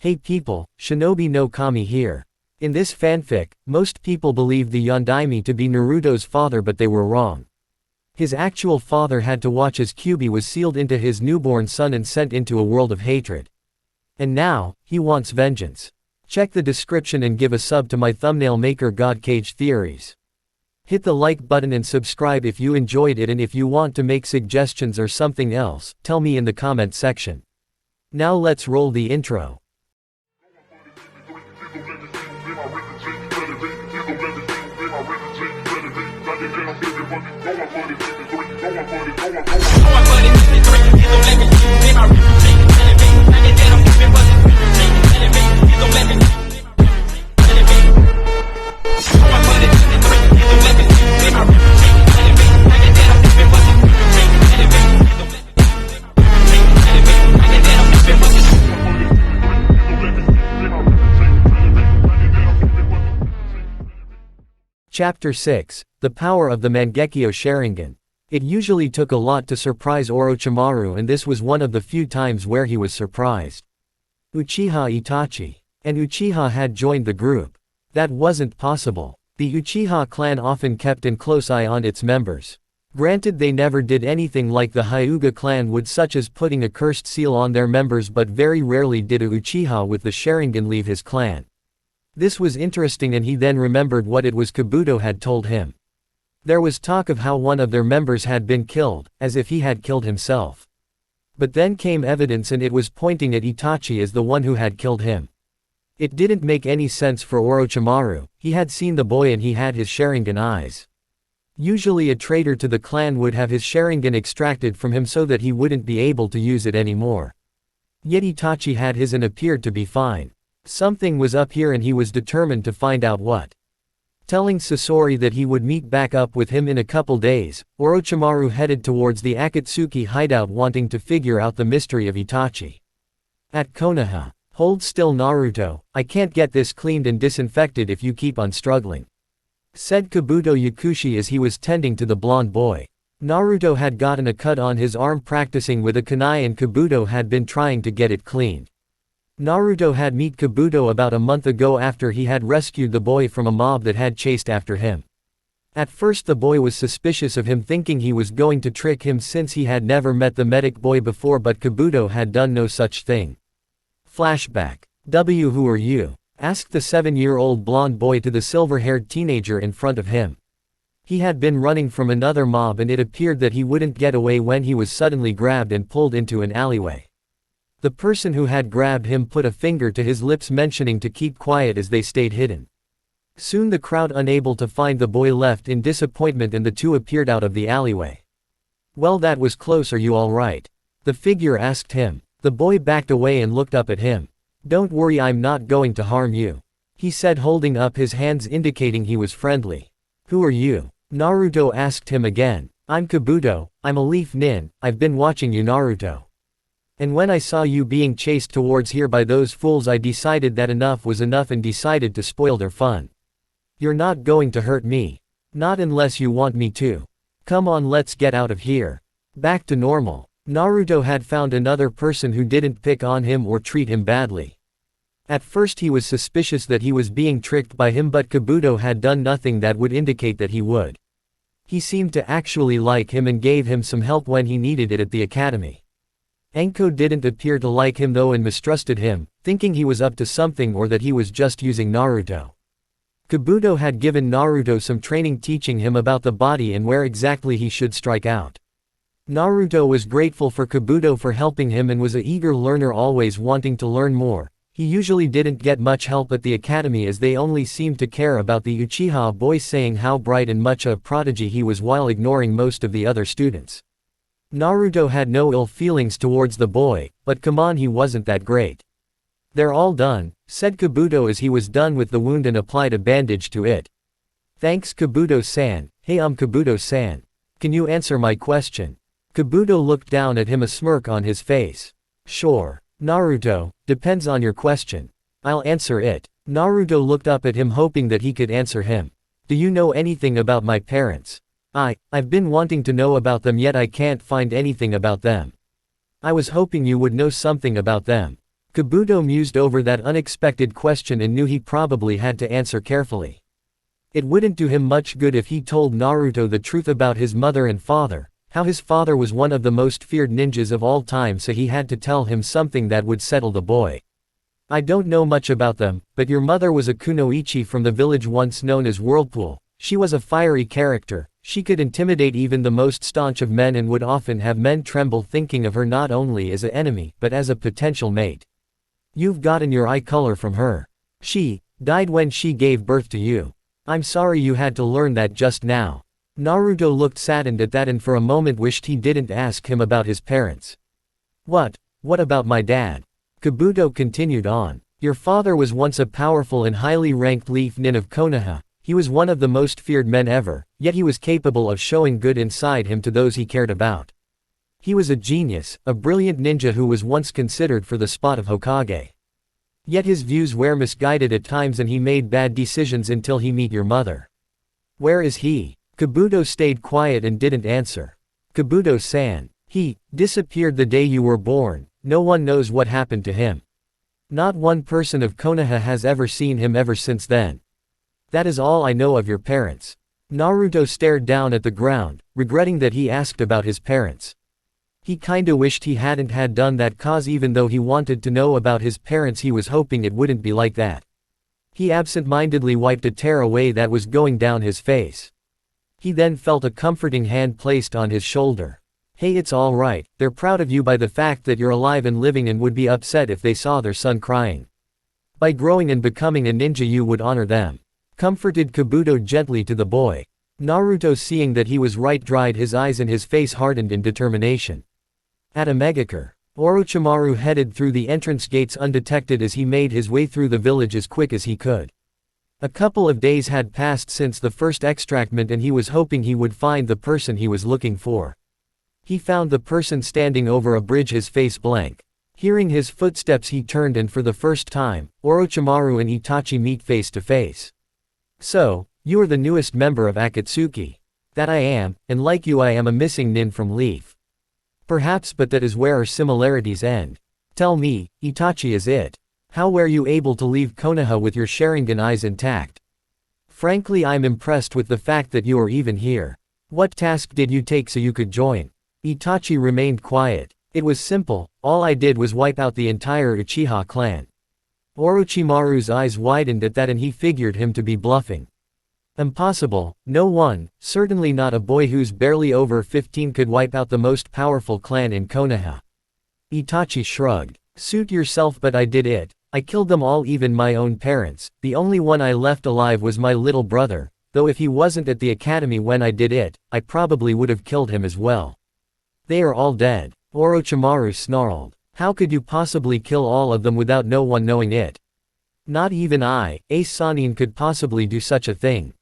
Hey people, Shinobi no Kami here. In this fanfic, most people believed the Yondaime to be Naruto's father, but they were wrong. His actual father had to watch as Kyuubi was sealed into his newborn son and sent into a world of hatred. And now, he wants vengeance. Check the description and give a sub to my thumbnail maker God Kage Theories. Hit the like button and subscribe if you enjoyed it, and if you want to make suggestions or something else, tell me in the comment section. Now let's roll the intro. Chapter 6, The Power of the Mangekyo Sharingan. It usually took a lot to surprise Orochimaru, and this was one of the few times where he was surprised. Uchiha Itachi and Uchiha had joined the group. That wasn't possible. The Uchiha clan often kept a close eye on its members. Granted, they never did anything like the Hyuga clan would, such as putting a cursed seal on their members, but very rarely did a Uchiha with the Sharingan leave his clan. This was interesting, and he then remembered what it was Kabuto had told him. There was talk of how one of their members had been killed, as if he had killed himself. But then came evidence, and it was pointing at Itachi as the one who had killed him. It didn't make any sense for Orochimaru. He had seen the boy and he had his Sharingan eyes. Usually a traitor to the clan would have his Sharingan extracted from him so that he wouldn't be able to use it anymore. Yet Itachi had his and appeared to be fine. Something was up here, and he was determined to find out what. Telling Sasori that he would meet back up with him in a couple days, Orochimaru headed towards the Akatsuki hideout, wanting to figure out the mystery of Itachi. At Konoha. Hold still, Naruto, I can't get this cleaned and disinfected if you keep on struggling, said Kabuto Yakushi as he was tending to the blonde boy. Naruto had gotten a cut on his arm practicing with a kunai, and Kabuto had been trying to get it cleaned. Naruto had met Kabuto about a month ago after he had rescued the boy from a mob that had chased after him. At first the boy was suspicious of him, thinking he was going to trick him since he had never met the medic boy before, but Kabuto had done no such thing. Flashback. Who are you? Asked the 7-year-old blonde boy to the silver-haired teenager in front of him. He had been running from another mob, and it appeared that he wouldn't get away when he was suddenly grabbed and pulled into an alleyway. The person who had grabbed him put a finger to his lips, mentioning to keep quiet as they stayed hidden. Soon the crowd, unable to find the boy, left in disappointment, and the two appeared out of the alleyway. Well, that was close. Are you all right? The figure asked him. The boy backed away and looked up at him. Don't worry, I'm not going to harm you, he said, holding up his hands indicating he was friendly. Who are you? Naruto asked him again. I'm Kabuto, I'm a leaf nin, I've been watching you, Naruto. And when I saw you being chased towards here by those fools, I decided that enough was enough and decided to spoil their fun. You're not going to hurt me. Not unless you want me to. Come on, let's get out of here. Back to normal. Naruto had found another person who didn't pick on him or treat him badly. At first he was suspicious that he was being tricked by him, but Kabuto had done nothing that would indicate that he would. He seemed to actually like him and gave him some help when he needed it at the academy. Enko didn't appear to like him though, and mistrusted him, thinking he was up to something or that he was just using Naruto. Kabuto had given Naruto some training, teaching him about the body and where exactly he should strike out. Naruto was grateful for Kabuto for helping him and was an eager learner, always wanting to learn more. He usually didn't get much help at the academy, as they only seemed to care about the Uchiha boy, saying how bright and much a prodigy he was while ignoring most of the other students. Naruto had no ill feelings towards the boy, but come on, he wasn't that great. They're all done, said Kabuto as he was done with the wound and applied a bandage to it. Thanks, Kabuto-san. Hey, Kabuto-san. Can you answer my question? Kabuto looked down at him, a smirk on his face. Sure, Naruto, depends on your question. I'll answer it. Naruto looked up at him, hoping that he could answer him. Do you know anything about my parents? I've been wanting to know about them, yet I can't find anything about them. I was hoping you would know something about them. Kabuto mused over that unexpected question and knew he probably had to answer carefully. It wouldn't do him much good if he told Naruto the truth about his mother and father, how his father was one of the most feared ninjas of all time, so he had to tell him something that would settle the boy. I don't know much about them, but your mother was a kunoichi from the village once known as Whirlpool. She was a fiery character. She could intimidate even the most staunch of men and would often have men tremble thinking of her not only as an enemy, but as a potential mate. You've gotten your eye color from her. She died when she gave birth to you. I'm sorry you had to learn that just now. Naruto looked saddened at that and for a moment wished he didn't ask him about his parents. What about my dad? Kabuto continued on. Your father was once a powerful and highly ranked leaf nin of Konoha. He was one of the most feared men ever, yet he was capable of showing good inside him to those he cared about. He was a genius, a brilliant ninja who was once considered for the spot of Hokage. Yet his views were misguided at times and he made bad decisions until he met your mother. Where is he? Kabuto stayed quiet and didn't answer. Kabuto-san. He disappeared the day you were born. No one knows what happened to him. Not one person of Konoha has ever seen him ever since then. That is all I know of your parents. Naruto stared down at the ground, regretting that he asked about his parents. He kinda wished he hadn't had done that, cause even though he wanted to know about his parents he was hoping it wouldn't be like that. He absent-mindedly wiped a tear away that was going down his face. He then felt a comforting hand placed on his shoulder. Hey, it's all right, they're proud of you by the fact that you're alive and living and would be upset if they saw their son crying. By growing and becoming a ninja you would honor them. Comforted Kabuto gently to the boy. Naruto, seeing that he was right, dried his eyes and his face hardened in determination. At a megacure, Orochimaru headed through the entrance gates undetected as he made his way through the village as quick as he could. A couple of days had passed since the first extractment and he was hoping he would find the person he was looking for. He found the person standing over a bridge, his face blank. Hearing his footsteps he turned and for the first time, Orochimaru and Itachi meet face to face. So, you are the newest member of Akatsuki. That I am, and like you I am a missing nin from Leaf. Perhaps, but that is where our similarities end. Tell me, Itachi, is it? How were you able to leave Konoha with your Sharingan eyes intact? Frankly, I'm impressed with the fact that you are even here. What task did you take so you could join? Itachi remained quiet. It was simple, all I did was wipe out the entire Uchiha clan. Orochimaru's eyes widened at that and he figured him to be bluffing. Impossible, no one, certainly not a boy who's barely over 15 could wipe out the most powerful clan in Konoha. Itachi shrugged. Suit yourself, but I did it. I killed them all, even my own parents. The only one I left alive was my little brother, though if he wasn't at the academy when I did it, I probably would have killed him as well. They are all dead. Orochimaru snarled. How could you possibly kill all of them without no one knowing it? Not even I, Ace Sanin, could possibly do such a thing.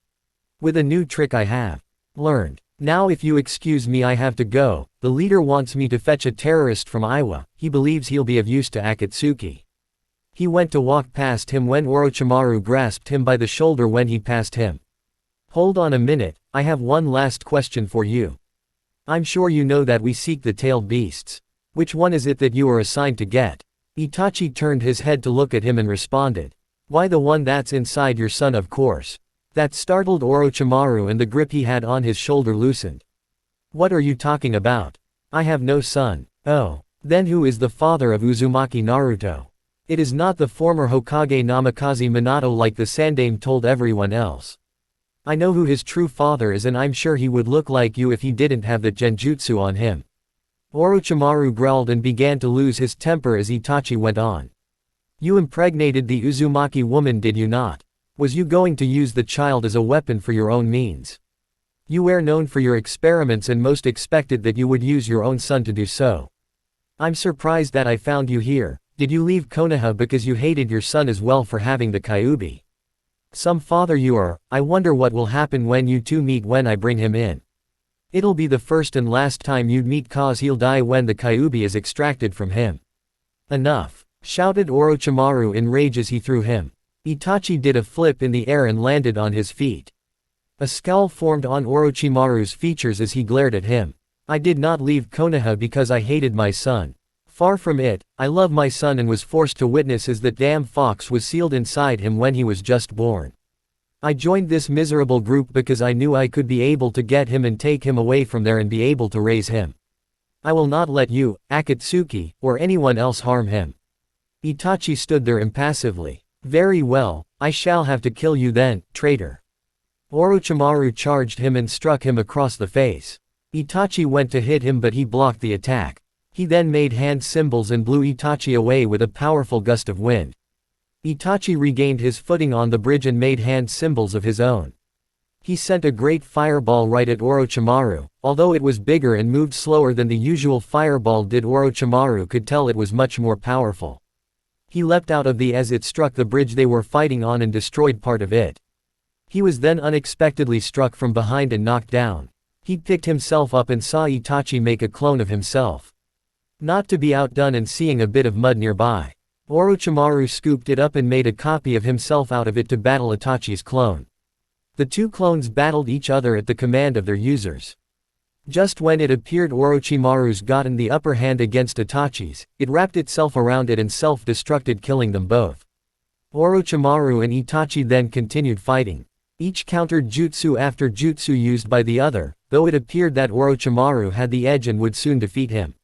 With a new trick I have learned. Now if you excuse me I have to go. The leader wants me to fetch a terrorist from Iwa. He believes he'll be of use to Akatsuki. He went to walk past him when Orochimaru grasped him by the shoulder when he passed him. Hold on a minute, I have one last question for you. I'm sure you know that we seek the tailed beasts. Which one is it that you are assigned to get? Itachi turned his head to look at him and responded. Why, the one that's inside your son, of course. That startled Orochimaru and the grip he had on his shoulder loosened. What are you talking about? I have no son. Oh. Then who is the father of Uzumaki Naruto? It is not the former Hokage Namikaze Minato like the Sandaime told everyone else. I know who his true father is and I'm sure he would look like you if he didn't have that genjutsu on him. Orochimaru growled and began to lose his temper as Itachi went on. You impregnated the Uzumaki woman, did you not? Was you going to use the child as a weapon for your own means? You were known for your experiments and most expected that you would use your own son to do so. I'm surprised that I found you here. Did you leave Konoha because you hated your son as well for having the Kyuubi? Some father you are. I wonder what will happen when you two meet when I bring him in. It'll be the first and last time you'd meet, cause he'll die when the Kyuubi is extracted from him. Enough, shouted Orochimaru in rage as he threw him. Itachi did a flip in the air and landed on his feet. A scowl formed on Orochimaru's features as he glared at him. I did not leave Konoha because I hated my son. Far from it, I love my son and was forced to witness as that damn fox was sealed inside him when he was just born. I joined this miserable group because I knew I could be able to get him and take him away from there and be able to raise him. I will not let you, Akatsuki, or anyone else harm him." Itachi stood there impassively. "Very well, I shall have to kill you then, traitor." Orochimaru charged him and struck him across the face. Itachi went to hit him but he blocked the attack. He then made hand symbols and blew Itachi away with a powerful gust of wind. Itachi regained his footing on the bridge and made hand symbols of his own. He sent a great fireball right at Orochimaru. Although it was bigger and moved slower than the usual fireball did, Orochimaru could tell it was much more powerful. He leapt out of the as it struck the bridge they were fighting on and destroyed part of it. He was then unexpectedly struck from behind and knocked down. He picked himself up and saw Itachi make a clone of himself. Not to be outdone and seeing a bit of mud nearby, Orochimaru scooped it up and made a copy of himself out of it to battle Itachi's clone. The two clones battled each other at the command of their users. Just when it appeared Orochimaru's gotten the upper hand against Itachi's, it wrapped itself around it and self-destructed, killing them both. Orochimaru and Itachi then continued fighting. Each countered jutsu after jutsu used by the other, though it appeared that Orochimaru had the edge and would soon defeat him.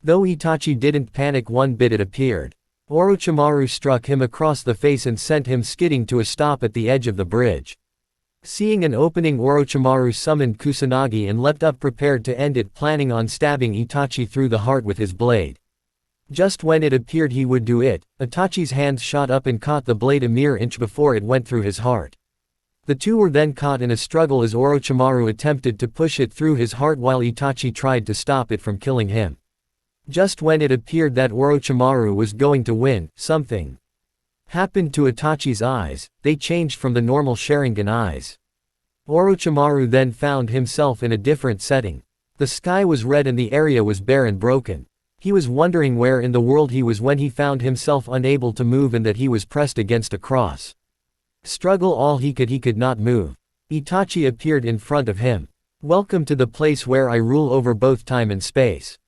Though Itachi didn't panic one bit, it appeared. Orochimaru struck him across the face and sent him skidding to a stop at the edge of the bridge. Seeing an opening, Orochimaru summoned Kusanagi and leapt up prepared to end it, planning on stabbing Itachi through the heart with his blade. Just when it appeared he would do it, Itachi's hands shot up and caught the blade a mere inch before it went through his heart. The two were then caught in a struggle as Orochimaru attempted to push it through his heart while Itachi tried to stop it from killing him. Just when it appeared that Orochimaru was going to win, something happened to Itachi's eyes. They changed from the normal Sharingan eyes. Orochimaru then found himself in a different setting. The sky was red and the area was bare and broken. He was wondering where in the world he was when he found himself unable to move and that he was pressed against a cross. Struggle all he could not move. Itachi appeared in front of him. "Welcome to the place where I rule over both time and space."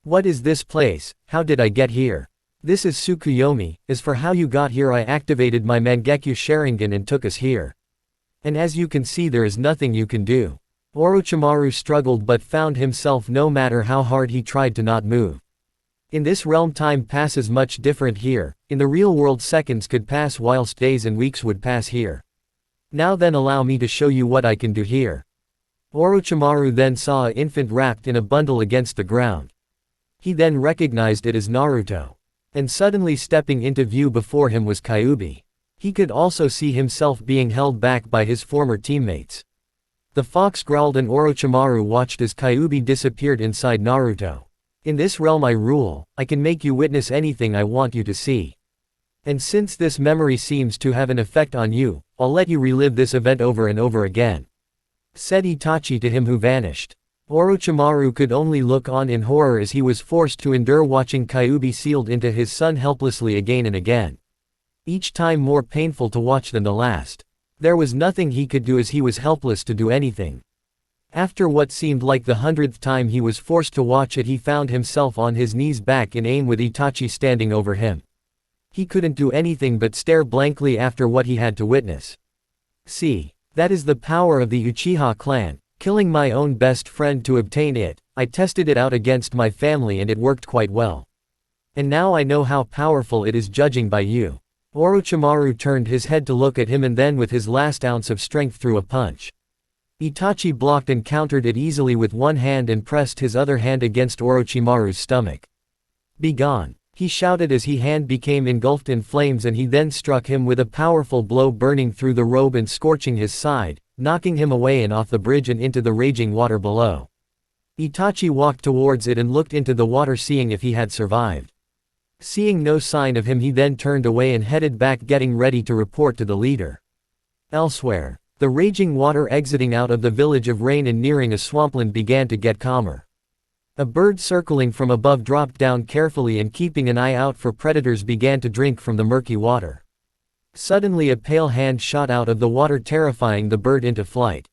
"What is this place? How did I get here?" "This is Tsukuyomi. As for how you got here, I activated my Mangekyo Sharingan and took us here. And as you can see, there is nothing you can do." Orochimaru struggled but found himself no matter how hard he tried to not move. In this realm time passes much different here. In the real world seconds could pass whilst days and weeks would pass here. "Now then, allow me to show you what I can do here." Orochimaru then saw an infant wrapped in a bundle against the ground. He then recognized it as Naruto. And suddenly stepping into view before him was Kyuubi. He could also see himself being held back by his former teammates. The fox growled and Orochimaru watched as Kyuubi disappeared inside Naruto. "In this realm I rule, I can make you witness anything I want you to see. And since this memory seems to have an effect on you, I'll let you relive this event over and over again," said Itachi to him, who vanished. Orochimaru could only look on in horror as he was forced to endure watching Kyuubi sealed into his son helplessly again and again. Each time more painful to watch than the last. There was nothing he could do as he was helpless to do anything. After what seemed like the 100th time he was forced to watch it, he found himself on his knees back in aim with Itachi standing over him. He couldn't do anything but stare blankly after what he had to witness. "See, that is the power of the Uchiha clan. Killing my own best friend to obtain it. I tested it out against my family and it worked quite well. And now I know how powerful it is, judging by you." Orochimaru turned his head to look at him and then with his last ounce of strength threw a punch. Itachi blocked and countered it easily with one hand and pressed his other hand against Orochimaru's stomach. "Begone," he shouted as his hand became engulfed in flames, and he then struck him with a powerful blow, burning through the robe and scorching his side, knocking him away and off the bridge and into the raging water below. Itachi walked towards it and looked into the water, seeing if he had survived. Seeing no sign of him, he then turned away and headed back, getting ready to report to the leader. Elsewhere, the raging water exiting out of the village of Rain and nearing a swampland began to get calmer. A bird circling from above dropped down carefully and, keeping an eye out for predators, began to drink from the murky water. Suddenly a pale hand shot out of the water, terrifying the bird into flight.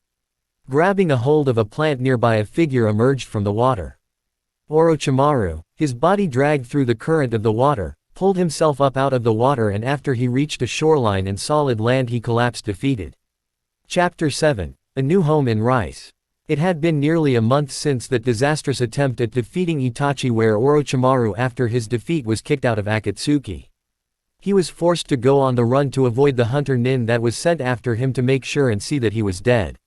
Grabbing a hold of a plant nearby, a figure emerged from the water. Orochimaru, His body dragged through the current of the water, pulled himself up out of the water, and after he reached a shoreline and solid land he collapsed defeated. Chapter 7. A New Home in Rice. It had been nearly a month since that disastrous attempt at defeating Itachi where Orochimaru after his defeat was kicked out of Akatsuki. He was forced to go on the run to avoid the hunter nin that was sent after him to make sure and see that he was dead.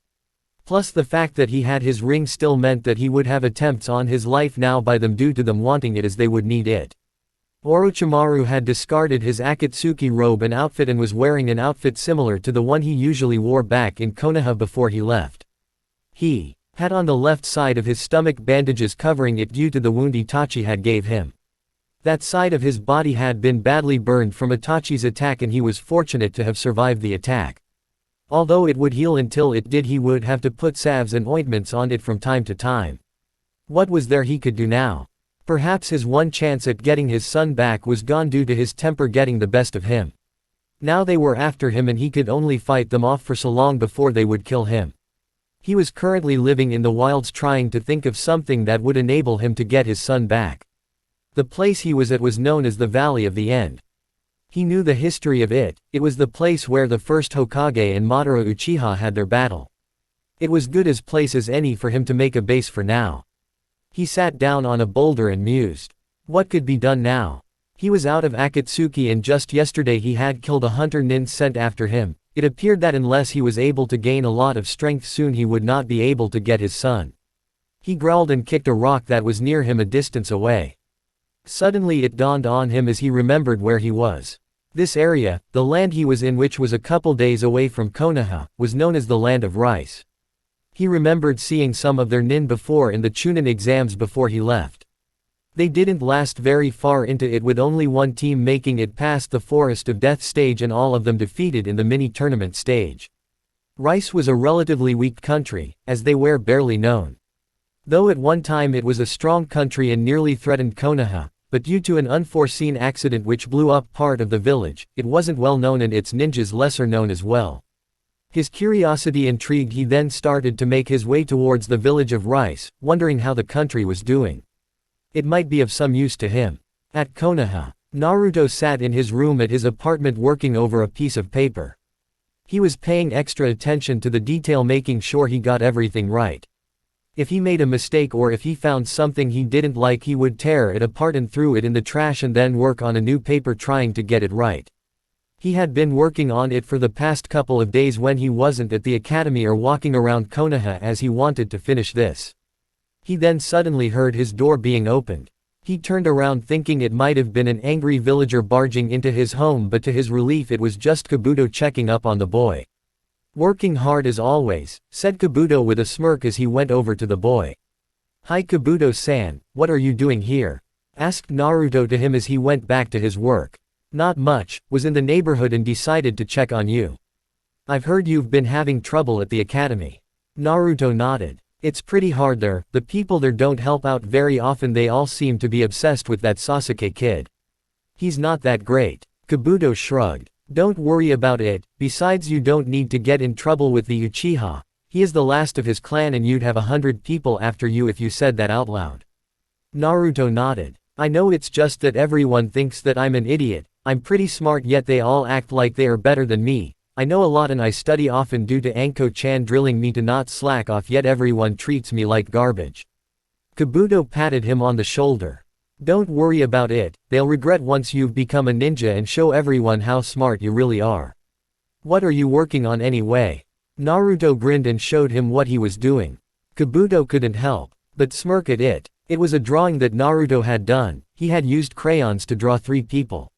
Plus the fact that he had his ring still meant that he would have attempts on his life now by them due to them wanting it as they would need it. Orochimaru had discarded his Akatsuki robe and outfit and was wearing an outfit similar to the one he usually wore back in Konoha before he left. He had on the left side of his stomach bandages covering it due to the wound Itachi had gave him. That side of his body had been badly burned from Itachi's attack and he was fortunate to have survived the attack. Although it would heal until it did, he would have to put salves and ointments on it from time to time. What was there he could do now? Perhaps his one chance at getting his son back was gone due to his temper getting the best of him. Now they were after him and he could only fight them off for so long before they would kill him. He was currently living in the wilds trying to think of something that would enable him to get his son back. The place he was at was known as the Valley of the End. He knew the history of it. It was the place where the first Hokage and Madara Uchiha had their battle. It was good as place as any for him to make a base for now. He sat down on a boulder and mused. What could be done now? He was out of Akatsuki and just yesterday he had killed a hunter nin sent after him. It appeared that unless he was able to gain a lot of strength soon he would not be able to get his son. He growled and kicked a rock that was near him a distance away. Suddenly it dawned on him as he remembered where he was. This area, the land he was in which was a couple days away from Konoha, was known as the Land of Rice. He remembered seeing some of their nin before in the Chunin exams before he left. They didn't last very far into it with only one team making it past the Forest of Death stage and all of them defeated in the mini-tournament stage. Rice was a relatively weak country, as they were barely known. Though at one time it was a strong country and nearly threatened Konoha, but due to an unforeseen accident which blew up part of the village, it wasn't well known and its ninjas lesser known as well. His curiosity intrigued, he then started to make his way towards the village of Rice, wondering how the country was doing. It might be of some use to him. At Konoha, Naruto sat in his room at his apartment working over a piece of paper. He was paying extra attention to the detail, making sure he got everything right. If he made a mistake or if he found something he didn't like, he would tear it apart and throw it in the trash and then work on a new paper trying to get it right. He had been working on it for the past couple of days when he wasn't at the academy or walking around Konoha as he wanted to finish this. He then suddenly heard his door being opened. He turned around thinking it might have been an angry villager barging into his home, but to his relief it was just Kabuto checking up on the boy. Working hard as always, said Kabuto with a smirk as he went over to the boy. Hi Kabuto-san, what are you doing here? Asked Naruto to him as he went back to his work. Not much, was in the neighborhood and decided to check on you. I've heard you've been having trouble at the academy. Naruto nodded. It's pretty hard there, the people there don't help out very often, they all seem to be obsessed with that Sasuke kid. He's not that great. Kabuto shrugged. Don't worry about it, besides you don't need to get in trouble with the Uchiha. He is the last of his clan and you'd have 100 people after you if you said that out loud. Naruto nodded. I know, it's just that everyone thinks that I'm an idiot. I'm pretty smart yet they all act like they are better than me. I know a lot and I study often due to Anko-chan drilling me to not slack off, yet everyone treats me like garbage. Kabuto patted him on the shoulder. Don't worry about it, they'll regret once you've become a ninja and show everyone how smart you really are. What are you working on anyway? Naruto grinned and showed him what he was doing. Kabuto couldn't help but smirk at it. It was a drawing that Naruto had done. He had used crayons to draw 3 people.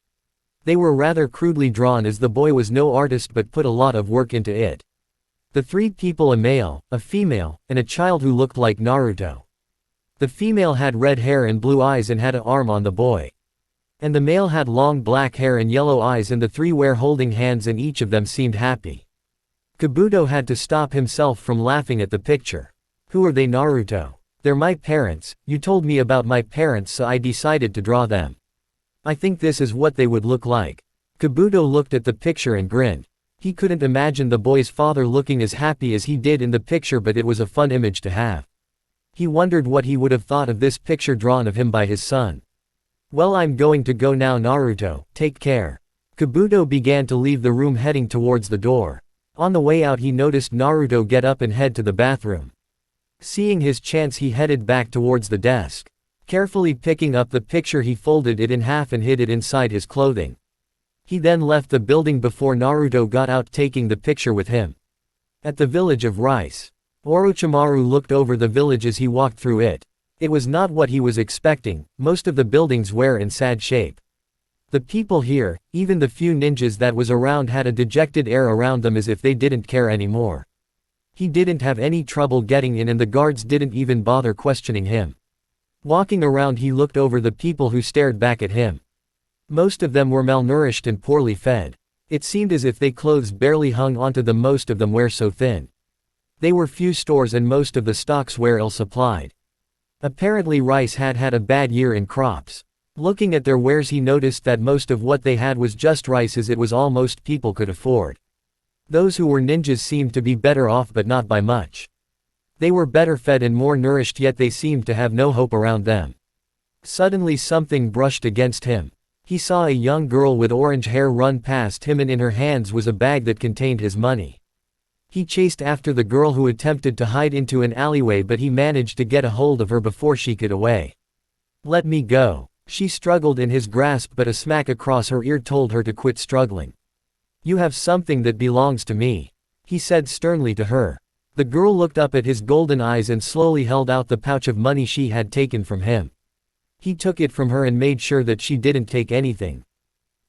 They were rather crudely drawn as the boy was no artist but put a lot of work into it. The 3 people, a male, a female, and a child who looked like Naruto. The female had red hair and blue eyes and had an arm on the boy. And the male had long black hair and yellow eyes, and the 3 were holding hands and each of them seemed happy. Kabuto had to stop himself from laughing at the picture. Who are they, Naruto? They're my parents. You told me about my parents, so I decided to draw them. I think this is what they would look like. Kabuto looked at the picture and grinned. He couldn't imagine the boy's father looking as happy as he did in the picture, but it was a fun image to have. He wondered what he would have thought of this picture drawn of him by his son. Well, I'm going to go now, Naruto, take care. Kabuto began to leave the room, heading towards the door. On the way out he noticed Naruto get up and head to the bathroom. Seeing his chance he headed back towards the desk. Carefully picking up the picture he folded it in half and hid it inside his clothing. He then left the building before Naruto got out, taking the picture with him. At the village of Rice. Orochimaru looked over the village as he walked through it. It was not what he was expecting, most of the buildings were in sad shape. The people here, even the few ninjas that was around, had a dejected air around them as if they didn't care anymore. He didn't have any trouble getting in and the guards didn't even bother questioning him. Walking around he looked over the people who stared back at him. Most of them were malnourished and poorly fed. It seemed as if their clothes barely hung onto them, most of them were so thin. There were few stores and most of the stocks were ill-supplied. Apparently Rice had had a bad year in crops. Looking at their wares he noticed that most of what they had was just rice, as it was all most people could afford. Those who were ninjas seemed to be better off, but not by much. They were better fed and more nourished, yet they seemed to have no hope around them. Suddenly something brushed against him. He saw a young girl with orange hair run past him and in her hands was a bag that contained his money. He chased after the girl who attempted to hide into an alleyway, but he managed to get a hold of her before she could away. "Let me go." She struggled in his grasp, but a smack across her ear told her to quit struggling. "You have something that belongs to me," he said sternly to her. The girl looked up at his golden eyes and slowly held out the pouch of money she had taken from him. He took it from her and made sure that she didn't take anything.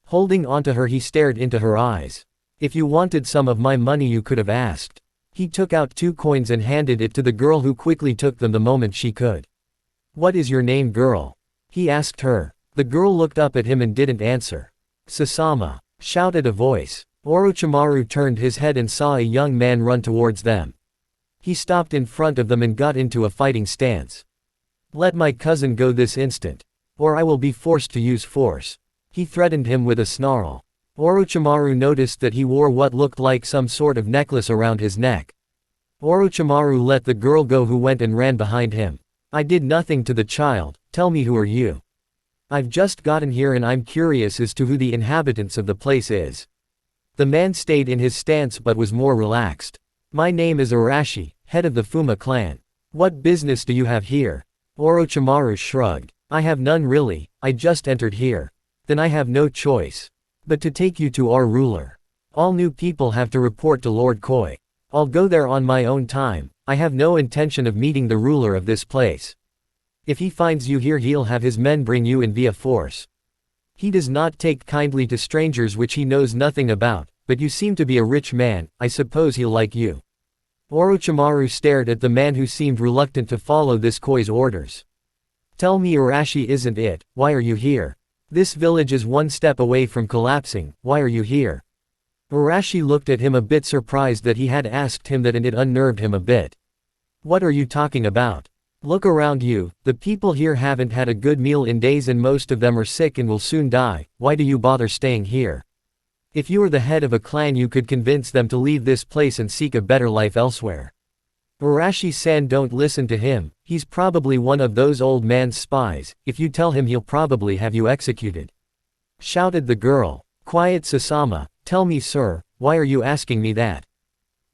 Holding onto her he stared into her eyes. "If you wanted some of my money you could have asked." He took out 2 coins and handed it to the girl, who quickly took them the moment she could. "What is your name, girl?" he asked her. The girl looked up at him and didn't answer. "Sasama," shouted a voice. Orochimaru turned his head and saw a young man run towards them. He stopped in front of them and got into a fighting stance. "Let my cousin go this instant, or I will be forced to use force," he threatened him with a snarl. Orochimaru noticed that he wore what looked like some sort of necklace around his neck. Orochimaru let the girl go, who went and ran behind him. "I did nothing to the child, tell me, who are you? I've just gotten here and I'm curious as to who the inhabitants of the place is." The man stayed in his stance but was more relaxed. "My name is Arashi, head of the Fuma clan. What business do you have here?" Orochimaru shrugged. "I have none really, I just entered here. Then I have no choice but to take you to our ruler. All new people have to report to Lord Koi. I'll go there on my own time, I have no intention of meeting the ruler of this place. If he finds you here he'll have his men bring you in via force. He does not take kindly to strangers which he knows nothing about, but you seem to be a rich man, I suppose he'll like you." Orochimaru stared at the man who seemed reluctant to follow this Koi's orders. "Tell me, Arashi isn't it, why are you here? This village is one step away from collapsing, why are you here?" Arashi looked at him a bit surprised that he had asked him that, and it unnerved him a bit. "What are you talking about? Look around you, the people here haven't had a good meal in days and most of them are sick and will soon die, why do you bother staying here? If you were the head of a clan you could convince them to leave this place and seek a better life elsewhere." Arashi-san, don't listen to him, he's probably one of those old man's spies, if you tell him he'll probably have you executed," shouted the girl. "Quiet, Sasama, tell me, sir, why are you asking me that?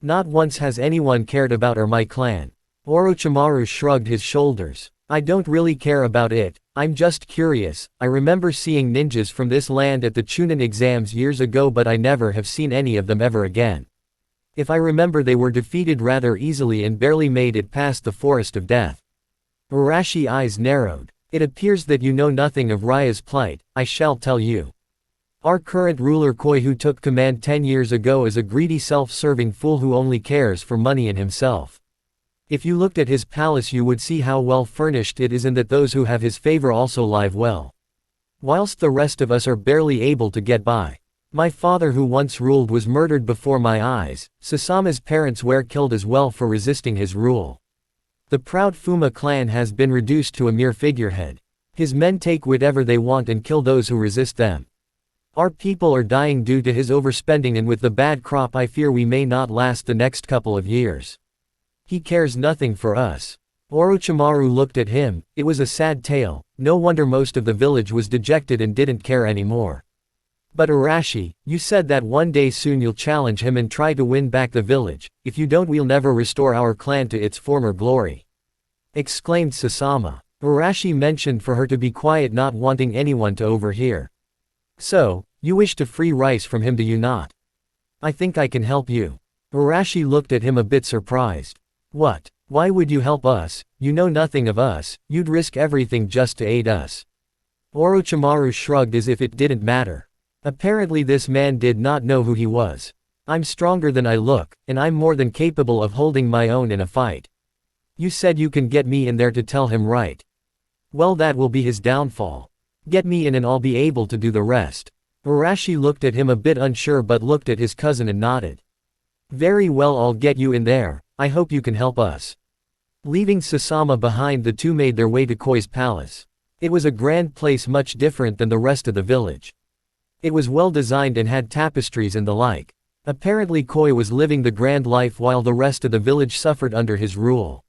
Not once has anyone cared about my clan." Orochimaru shrugged his shoulders. "I don't really care about it, I'm just curious. I remember seeing ninjas from this land at the Chunin exams years ago, but I never have seen any of them ever again. If I remember, they were defeated rather easily and barely made it past the forest of death." Arashi's eyes narrowed. "It appears that you know nothing of Raya's plight, I shall tell you. Our current ruler Koi, who took command 10 years ago, is a greedy self-serving fool who only cares for money and himself. If you looked at his palace you would see how well furnished it is, and that those who have his favor also live well, whilst the rest of us are barely able to get by. My father, who once ruled, was murdered before my eyes. Sasama's parents were killed as well for resisting his rule. The proud Fuma clan has been reduced to a mere figurehead. His men take whatever they want and kill those who resist them. Our people are dying due to his overspending, and with the bad crop I fear we may not last the next couple of years. He cares nothing for us. Orochimaru looked at him. It was a sad tale, no wonder most of the village was dejected and didn't care anymore. But Arashi, you said that one day soon you'll challenge him and try to win back the village. If you don't, we'll never restore our clan to its former glory," exclaimed Sasama. Arashi mentioned for her to be quiet, not wanting anyone to overhear. "So, you wish to free Rice from him, do you not? I think I can help you." Arashi looked at him a bit surprised. "What? Why would you help us? You know nothing of us, you'd risk everything just to aid us." Orochimaru shrugged as if it didn't matter. Apparently this man did not know who he was. "I'm stronger than I look, and I'm more than capable of holding my own in a fight. You said you can get me in there to tell him, right? Well, that will be his downfall. Get me in and I'll be able to do the rest." Arashi looked at him a bit unsure but looked at his cousin and nodded. "Very well, I'll get you in there. I hope you can help us." Leaving Sasama behind, the two made their way to Koi's palace. It was a grand place, much different than the rest of the village. It was well designed and had tapestries and the like. Apparently Koi was living the grand life while the rest of the village suffered under his rule.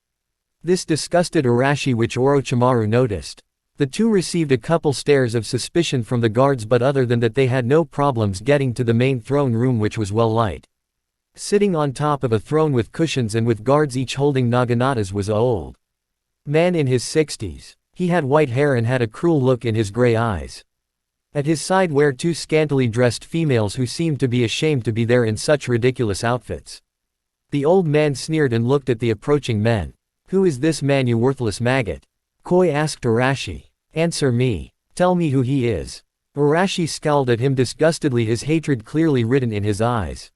This disgusted Arashi, which Orochimaru noticed. The two received a couple stares of suspicion from the guards, but other than that they had no problems getting to the main throne room, which was well lit. Sitting on top of a throne with cushions and with guards each holding naganatas was an old man in his 60s. He had white hair and had a cruel look in his gray eyes. At his side were two scantily dressed females who seemed to be ashamed to be there in such ridiculous outfits. The old man sneered and looked at the approaching men. "Who is this man, you worthless maggot?" Koi asked Arashi. "Answer me. Tell me who he is." Arashi scowled at him disgustedly, his hatred clearly written in his eyes.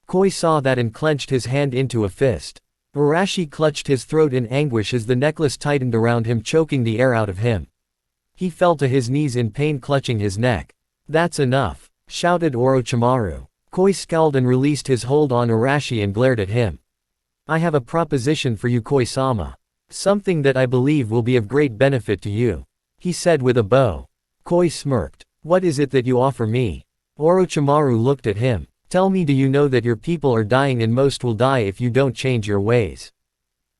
Koi saw that and clenched his hand into a fist. Arashi clutched his throat in anguish as the necklace tightened around him, choking the air out of him. He fell to his knees in pain, clutching his neck. "That's enough," shouted Orochimaru. Koi scowled and released his hold on Arashi and glared at him. "I have a proposition for you, Koi-sama. Something that I believe will be of great benefit to you," he said with a bow. Koi smirked. "What is it that you offer me?" Orochimaru looked at him. "Tell me, do you know that your people are dying and most will die if you don't change your ways?"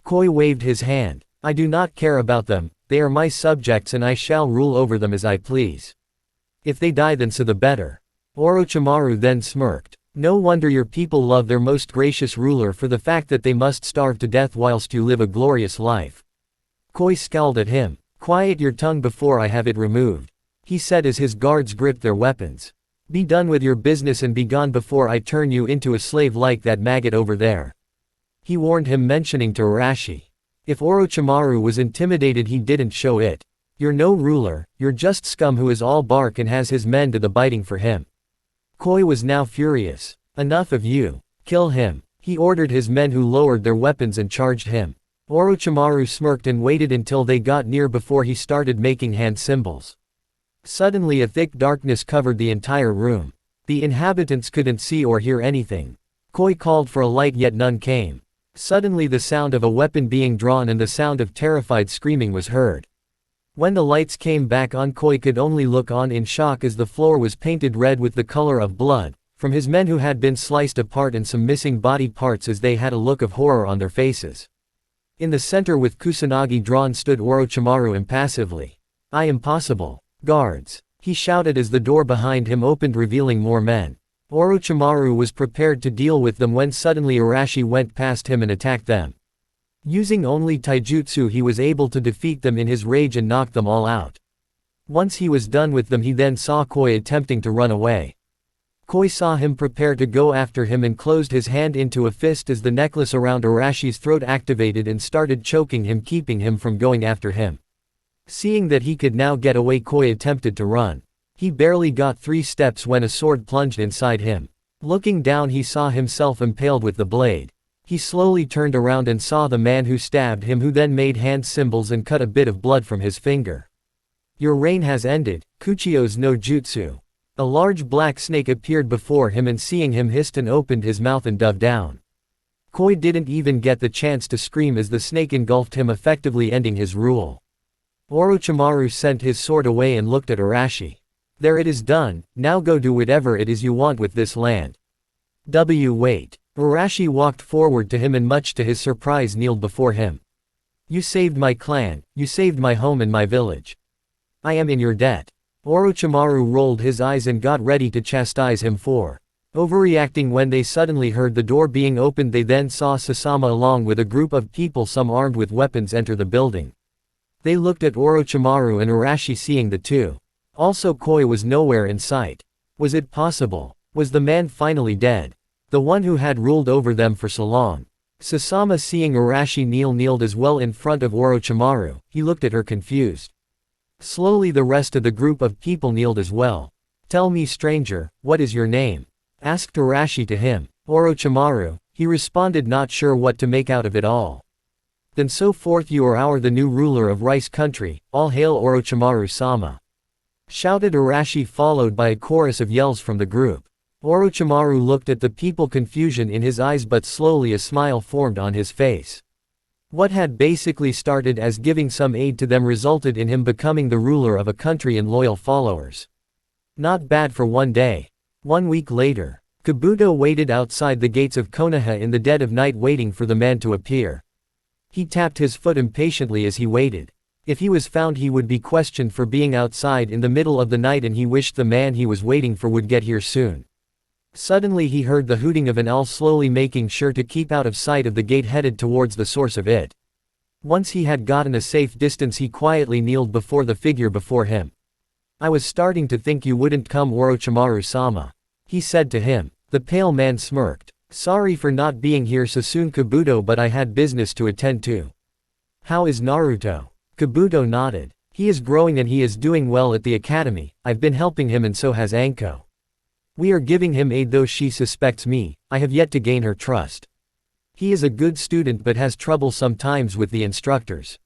Koi waved his hand. "I do not care about them, they are my subjects and I shall rule over them as I please. If they die, then so the better." Orochimaru then smirked. "No wonder your people love their most gracious ruler for the fact that they must starve to death whilst you live a glorious life." Koi scowled at him. "Quiet your tongue before I have it removed," he said as his guards gripped their weapons. "Be done with your business and be gone before I turn you into a slave like that maggot over there," he warned him, mentioning to Arashi. If Orochimaru was intimidated, he didn't show it. "You're no ruler, you're just scum who is all bark and has his men to the biting for him." Koi was now furious. "Enough of you. Kill him," he ordered his men, who lowered their weapons and charged him. Orochimaru smirked and waited until they got near before he started making hand symbols. Suddenly a thick darkness covered the entire room. The inhabitants couldn't see or hear anything. Koi called for a light, yet none came. Suddenly the sound of a weapon being drawn and the sound of terrified screaming was heard. When the lights came back on, Koi could only look on in shock as the floor was painted red with the color of blood, from his men who had been sliced apart, and some missing body parts as they had a look of horror on their faces. In the center with Kusanagi drawn stood Orochimaru impassively. "I am possible. Guards," he shouted as the door behind him opened, revealing more men. Orochimaru was prepared to deal with them when suddenly Arashi went past him and attacked them. Using only taijutsu, he was able to defeat them in his rage and knock them all out. Once he was done with them, he then saw Koi attempting to run away. Koi saw him prepare to go after him and closed his hand into a fist as the necklace around Arashi's throat activated and started choking him, keeping him from going after him. Seeing that he could now get away, Koi attempted to run. He barely got 3 steps when a sword plunged inside him. Looking down, he saw himself impaled with the blade. He slowly turned around and saw the man who stabbed him, who then made hand symbols and cut a bit of blood from his finger. "Your reign has ended, Kuchio's no jutsu." A large black snake appeared before him and seeing him hissed and opened his mouth and dove down. Koi didn't even get the chance to scream as the snake engulfed him, effectively ending his rule. Orochimaru sent his sword away and looked at Arashi. "There, it is done, now go do whatever it is you want with this land." Wait. Arashi walked forward to him and much to his surprise kneeled before him. You saved my clan, you saved my home and my village. I am in your debt. Orochimaru rolled his eyes and got ready to chastise him for overreacting when they suddenly heard the door being opened. They then saw Sasama along with a group of people, some armed with weapons, enter the building. They looked at Orochimaru and Arashi, seeing the two. Also Koi was nowhere in sight. Was it possible? Was the man finally dead? The one who had ruled over them for so long. Sasama, seeing Arashi kneeled as well in front of Orochimaru, he looked at her confused. Slowly the rest of the group of people kneeled as well. Tell me, stranger, what is your name? Asked Arashi to him. Orochimaru, he responded, not sure what to make out of it all. Then so forth, you are the new ruler of Rice Country, all hail Orochimaru-sama. Shouted Arashi, followed by a chorus of yells from the group. Orochimaru looked at the people, confusion in his eyes, but slowly a smile formed on his face. What had basically started as giving some aid to them resulted in him becoming the ruler of a country and loyal followers. Not bad for one day. 1 week later, Kabuto waited outside the gates of Konoha in the dead of night, waiting for the man to appear. He tapped his foot impatiently as he waited. If he was found, he would be questioned for being outside in the middle of the night, and he wished the man he was waiting for would get here soon. Suddenly he heard the hooting of an owl, slowly making sure to keep out of sight of the gate, headed towards the source of it. Once he had gotten a safe distance, he quietly kneeled before the figure before him. I was starting to think you wouldn't come, Orochimaru-sama. He said to him. The pale man smirked. Sorry for not being here so soon, Kabuto, but I had business to attend to. How is Naruto? Kabuto nodded. He is growing and he is doing well at the academy. I've been helping him, and so has Anko. We are giving him aid, though she suspects me. I have yet to gain her trust. He is a good student but has trouble sometimes with the instructors.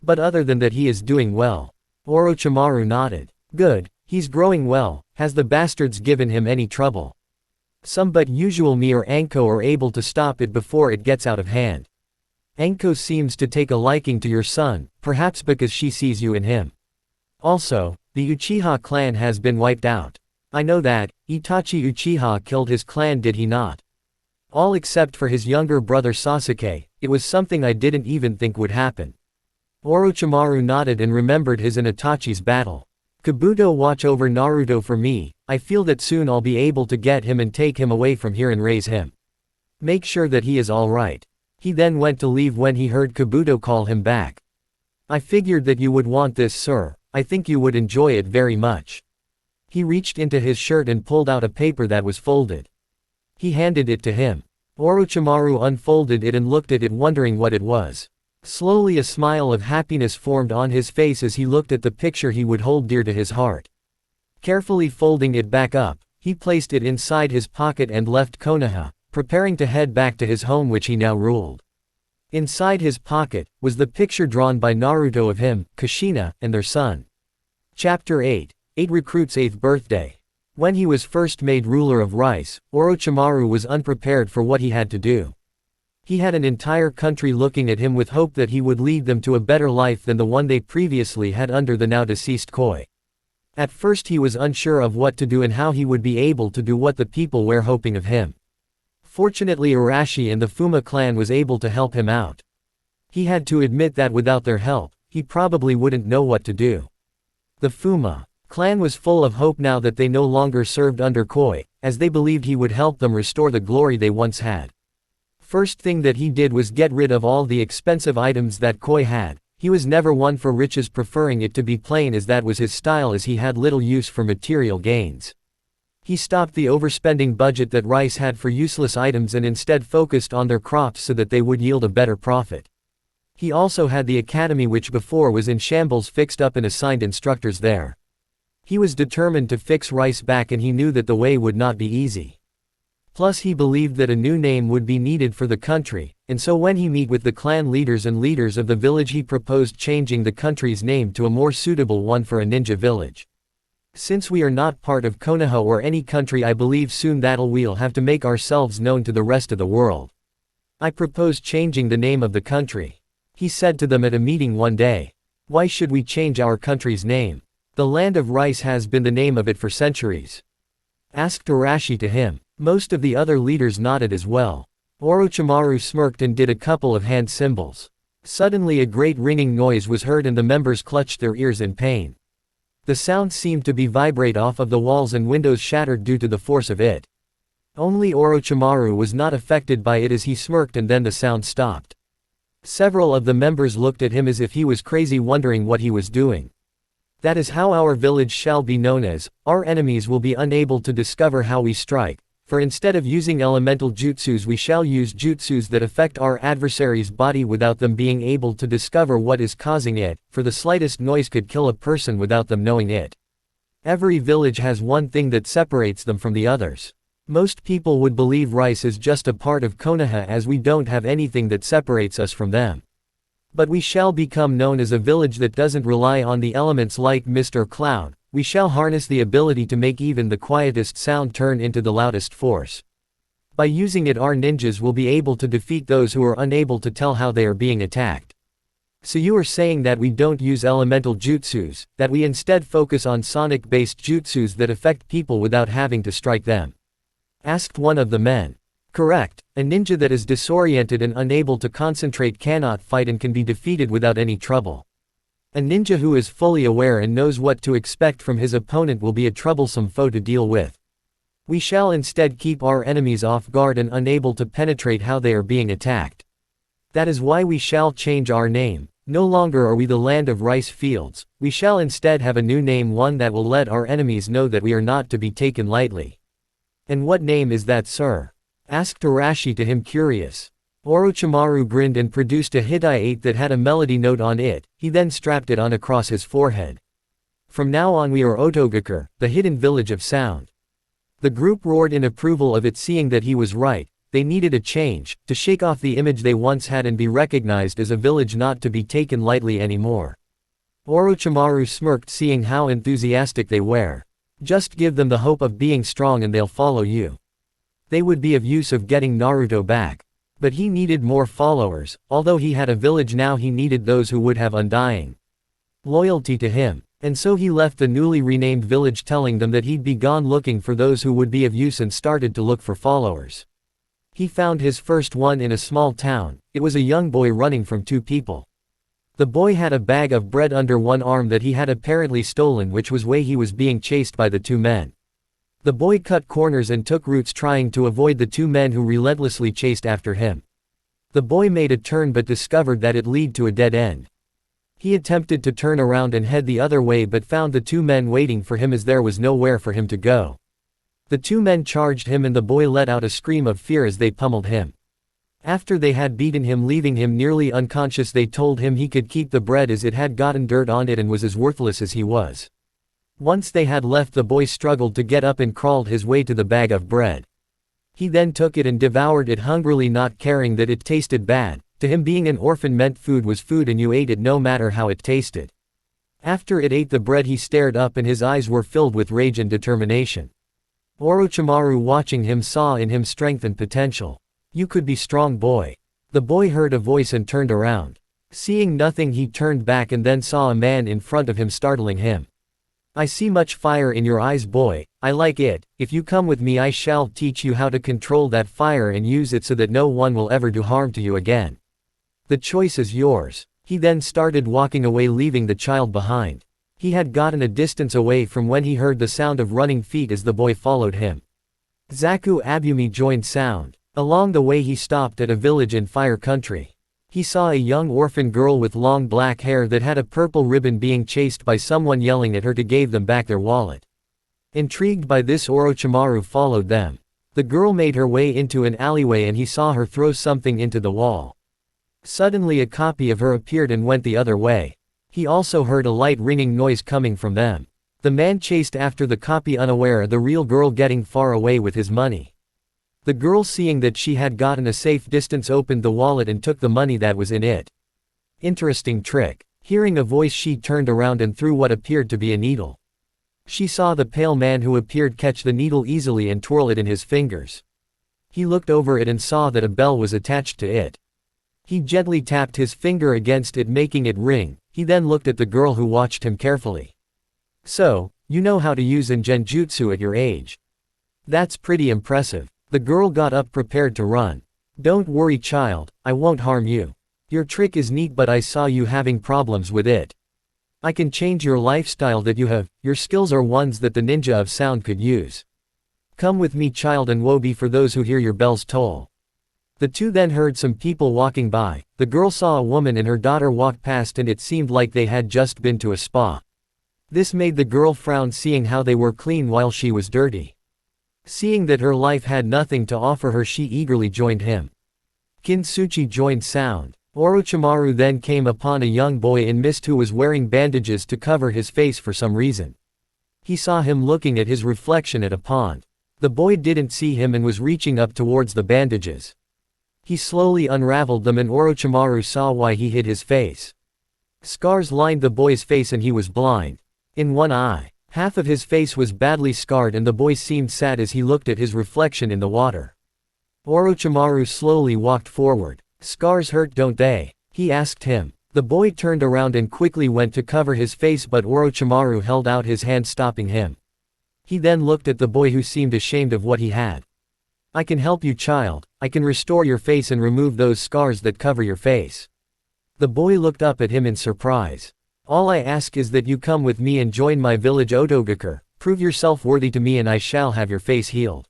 But other than that, he is doing well. Orochimaru nodded. Good, he's growing well. Has the bastards given him any trouble? Some, but usually me or Anko are able to stop it before it gets out of hand. Anko seems to take a liking to your son, perhaps because she sees you in him. Also, the Uchiha clan has been wiped out. I know that. Itachi Uchiha killed his clan, did he not? All except for his younger brother Sasuke. It was something I didn't even think would happen. Orochimaru nodded and remembered his and Itachi's battle. Kabuto, watch over Naruto for me. I feel that soon I'll be able to get him and take him away from here and raise him. Make sure that he is alright. He then went to leave when he heard Kabuto call him back. I figured that you would want this, sir. I think you would enjoy it very much. He reached into his shirt and pulled out a paper that was folded. He handed it to him. Orochimaru unfolded it and looked at it, wondering what it was. Slowly a smile of happiness formed on his face as he looked at the picture he would hold dear to his heart. Carefully folding it back up, he placed it inside his pocket and left Konoha, preparing to head back to his home, which he now ruled. Inside his pocket was the picture drawn by Naruto of him, Kushina, and their son. Chapter 8. 8 Recruit's 8th birthday. When he was first made ruler of Rice, Orochimaru was unprepared for what he had to do. He had an entire country looking at him with hope that he would lead them to a better life than the one they previously had under the now deceased Koi. At first he was unsure of what to do and how he would be able to do what the people were hoping of him. Fortunately, Arashi and the Fuma clan was able to help him out. He had to admit that without their help, he probably wouldn't know what to do. The Fuma clan was full of hope now that they no longer served under Koi, as they believed he would help them restore the glory they once had. First thing that he did was get rid of all the expensive items that Koi had. He was never one for riches, preferring it to be plain, as that was his style, as he had little use for material gains. He stopped the overspending budget that Rice had for useless items and instead focused on their crops so that they would yield a better profit. He also had the academy, which before was in shambles, fixed up and assigned instructors there. He was determined to fix Rice back, and he knew that the way would not be easy. Plus he believed that a new name would be needed for the country, and so when he met with the clan leaders and leaders of the village, he proposed changing the country's name to a more suitable one for a ninja village. Since we are not part of Konoha or any country, I believe soon that'll we'll have to make ourselves known to the rest of the world. I propose changing the name of the country. He said to them at a meeting one day. Why should we change our country's name? The land of Rice has been the name of it for centuries. Asked Arashi to him. Most of the other leaders nodded as well. Orochimaru smirked and did a couple of hand symbols. Suddenly a great ringing noise was heard and the members clutched their ears in pain. The sound seemed to be vibrate off of the walls and windows shattered due to the force of it. Only Orochimaru was not affected by it as he smirked and then the sound stopped. Several of the members looked at him as if he was crazy, wondering what he was doing. That is how our village shall be known as, our enemies will be unable to discover how we strike, for instead of using elemental jutsus we shall use jutsus that affect our adversary's body without them being able to discover what is causing it, for the slightest noise could kill a person without them knowing it. Every village has one thing that separates them from the others. Most people would believe rice is just a part of Konoha as we don't have anything that separates us from them. But we shall become known as a village that doesn't rely on the elements like mist or cloud. We shall harness the ability to make even the quietest sound turn into the loudest force. By using it our ninjas will be able to defeat those who are unable to tell how they are being attacked. So you are saying that we don't use elemental jutsus, that we instead focus on sonic-based jutsus that affect people without having to strike them? Asked one of the men. Correct, a ninja that is disoriented and unable to concentrate cannot fight and can be defeated without any trouble. A ninja who is fully aware and knows what to expect from his opponent will be a troublesome foe to deal with. We shall instead keep our enemies off guard and unable to penetrate how they are being attacked. That is why we shall change our name. No longer are we the land of rice fields, we shall instead have a new name, one that will let our enemies know that we are not to be taken lightly. And what name is that, sir? Asked Arashi to him, curious. Orochimaru grinned and produced a Hittite that had a melody note on it. He then strapped it on across his forehead. From now on we are ZODIVK, the hidden village of sound. The group roared in approval of it, seeing that he was right. They needed a change, to shake off the image they once had and be recognized as a village not to be taken lightly anymore. Orochimaru smirked, seeing how enthusiastic they were. Just give them the hope of being strong and they'll follow you. They would be of use of getting Naruto back. But he needed more followers. Although he had a village now, he needed those who would have undying loyalty to him. And so he left the newly renamed village, telling them that he'd be gone looking for those who would be of use, and started to look for followers. He found his first one in a small town. It was a young boy running from two people. The boy had a bag of bread under one arm that he had apparently stolen, which was why he was being chased by the two men. The boy cut corners and took routes trying to avoid the two men who relentlessly chased after him. The boy made a turn but discovered that it led to a dead end. He attempted to turn around and head the other way but found the two men waiting for him as there was nowhere for him to go. The two men charged him and the boy let out a scream of fear as they pummeled him. After they had beaten him, leaving him nearly unconscious, they told him he could keep the bread as it had gotten dirt on it and was as worthless as he was. Once they had left, the boy struggled to get up and crawled his way to the bag of bread. He then took it and devoured it hungrily, not caring that it tasted bad. To him, being an orphan meant food was food and you ate it no matter how it tasted. After it ate the bread, he stared up and his eyes were filled with rage and determination. Orochimaru, watching him, saw in him strength and potential. You could be strong, boy. The boy heard a voice and turned around. Seeing nothing, he turned back and then saw a man in front of him, startling him. I see much fire in your eyes, boy. I like it. If you come with me, I shall teach you how to control that fire and use it so that no one will ever do harm to you again. The choice is yours. He then started walking away, leaving the child behind. He had gotten a distance away from when he heard the sound of running feet as the boy followed him. Zaku Abumi joined sound. Along the way he stopped at a village in Fire Country. He saw a young orphan girl with long black hair that had a purple ribbon being chased by someone yelling at her to give them back their wallet. Intrigued by this, Orochimaru followed them. The girl made her way into an alleyway and he saw her throw something into the wall. Suddenly a copy of her appeared and went the other way. He also heard a light ringing noise coming from them. The man chased after the copy, unaware of the real girl getting far away with his money. The girl, seeing that she had gotten a safe distance, opened the wallet and took the money that was in it. Interesting trick. Hearing a voice, she turned around and threw what appeared to be a needle. She saw the pale man who appeared catch the needle easily and twirl it in his fingers. He looked over it and saw that a bell was attached to it. He gently tapped his finger against it, making it ring. He then looked at the girl, who watched him carefully. So, you know how to use a genjutsu at your age. That's pretty impressive. The girl got up, prepared to run. Don't worry, child, I won't harm you. Your trick is neat, but I saw you having problems with it. I can change your lifestyle that you have, your skills are ones that the ninja of sound could use. Come with me, child, and woe be for those who hear your bells toll. The two then heard some people walking by. The girl saw a woman and her daughter walk past, and it seemed like they had just been to a spa. This made the girl frown, seeing how they were clean while she was dirty. Seeing that her life had nothing to offer her, she eagerly joined him. Kintsuchi joined sound. Orochimaru then came upon a young boy in mist who was wearing bandages to cover his face for some reason. He saw him looking at his reflection at a pond. The boy didn't see him and was reaching up towards the bandages. He slowly unraveled them, and Orochimaru saw why he hid his face. Scars lined the boy's face and he was blind. In one eye, half of his face was badly scarred, and the boy seemed sad as he looked at his reflection in the water. Orochimaru slowly walked forward. Scars hurt, don't they? He asked him. The boy turned around and quickly went to cover his face, but Orochimaru held out his hand, stopping him. He then looked at the boy, who seemed ashamed of what he had. I can help you, child. I can restore your face and remove those scars that cover your face. The boy looked up at him in surprise. All I ask is that you come with me and join my village, ZODIVK. Prove yourself worthy to me and I shall have your face healed.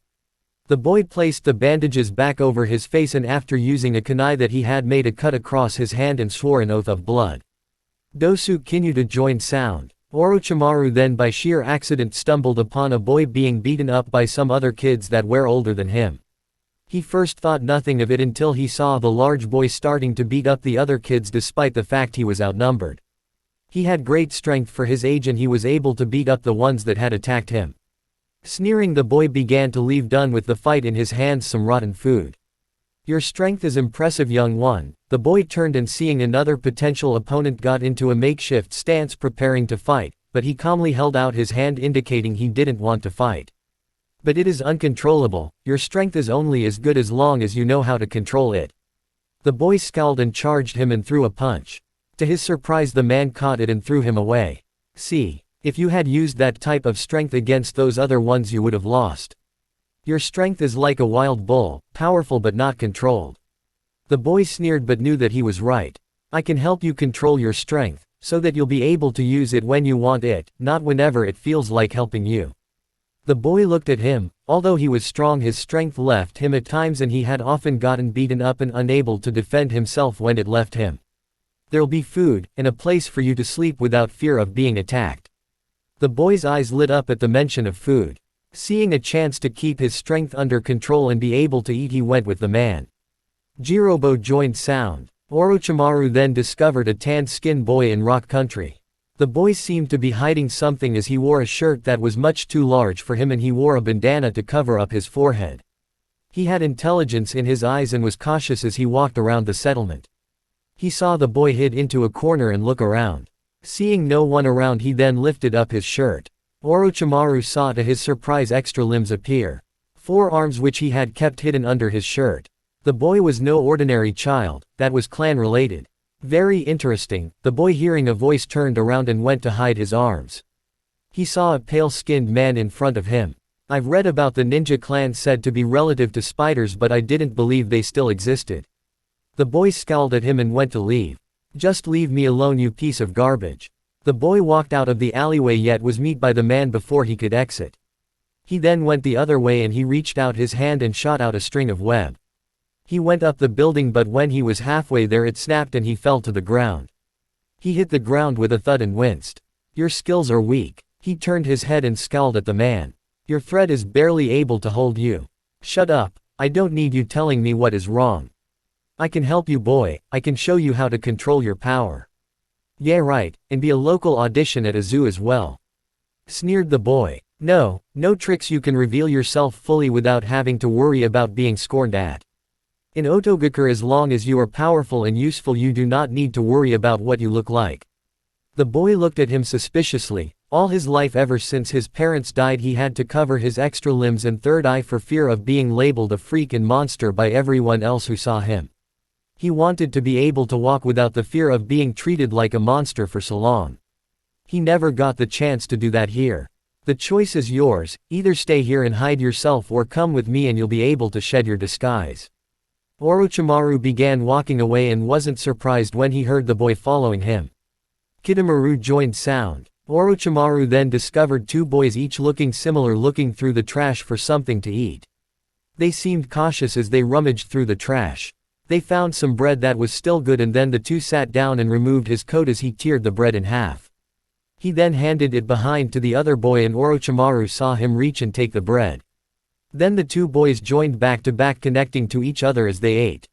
The boy placed the bandages back over his face, and after using a kunai that he had made, a cut across his hand and swore an oath of blood. Dosu Kinyu to join sound. Orochimaru then by sheer accident stumbled upon a boy being beaten up by some other kids that were older than him. He first thought nothing of it until he saw the large boy starting to beat up the other kids despite the fact he was outnumbered. He had great strength for his age and he was able to beat up the ones that had attacked him. Sneering, the boy began to leave, done with the fight, in his hands some rotten food. Your strength is impressive, young one. The boy turned and seeing another potential opponent got into a makeshift stance preparing to fight, but he calmly held out his hand indicating he didn't want to fight. But it is uncontrollable. Your strength is only as good as long as you know how to control it. The boy scowled and charged him and threw a punch. To his surprise, the man caught it and threw him away. See, if you had used that type of strength against those other ones you would have lost. Your strength is like a wild bull, powerful but not controlled. The boy sneered but knew that he was right. I can help you control your strength, so that you'll be able to use it when you want it, not whenever it feels like helping you. The boy looked at him. Although he was strong, his strength left him at times and he had often gotten beaten up and unable to defend himself when it left him. There'll be food, and a place for you to sleep without fear of being attacked. The boy's eyes lit up at the mention of food. Seeing a chance to keep his strength under control and be able to eat, he went with the man. Jirobo joined sound. Orochimaru then discovered a tanned-skinned boy in rock country. The boy seemed to be hiding something as he wore a shirt that was much too large for him and he wore a bandana to cover up his forehead. He had intelligence in his eyes and was cautious as he walked around the settlement. He saw the boy hid into a corner and look around. Seeing no one around, he then lifted up his shirt. Orochimaru saw to his surprise extra limbs appear. 4 arms which he had kept hidden under his shirt. The boy was no ordinary child, that was clan related. Very interesting. The boy, hearing a voice, turned around and went to hide his arms. He saw a pale-skinned man in front of him. I've read about the ninja clan said to be relative to spiders, but I didn't believe they still existed. The boy scowled at him and went to leave. Just leave me alone, you piece of garbage. The boy walked out of the alleyway yet was met by the man before he could exit. He then went the other way and he reached out his hand and shot out a string of web. He went up the building, but when he was halfway there it snapped and he fell to the ground. He hit the ground with a thud and winced. Your skills are weak. He turned his head and scowled at the man. Your thread is barely able to hold you. Shut up. I don't need you telling me what is wrong. I can help you, boy. I can show you how to control your power. Yeah, right, and be a local audition at a zoo as well. Sneered the boy. No tricks, you can reveal yourself fully without having to worry about being scorned at. In ZODIVK, as long as you are powerful and useful, you do not need to worry about what you look like. The boy looked at him suspiciously. All his life, ever since his parents died, he had to cover his extra limbs and third eye for fear of being labeled a freak and monster by everyone else who saw him. He wanted to be able to walk without the fear of being treated like a monster for so long. He never got the chance to do that here. The choice is yours. Either stay here and hide yourself or come with me and you'll be able to shed your disguise. Orochimaru began walking away and wasn't surprised when he heard the boy following him. Kidomaru joined sound. Orochimaru then discovered two boys each looking similar looking through the trash for something to eat. They seemed cautious as they rummaged through the trash. They found some bread that was still good and then the two sat down and removed his coat as he teared the bread in half. He then handed it behind to the other boy and Orochimaru saw him reach and take the bread. Then the two boys joined back to back connecting to each other as they ate.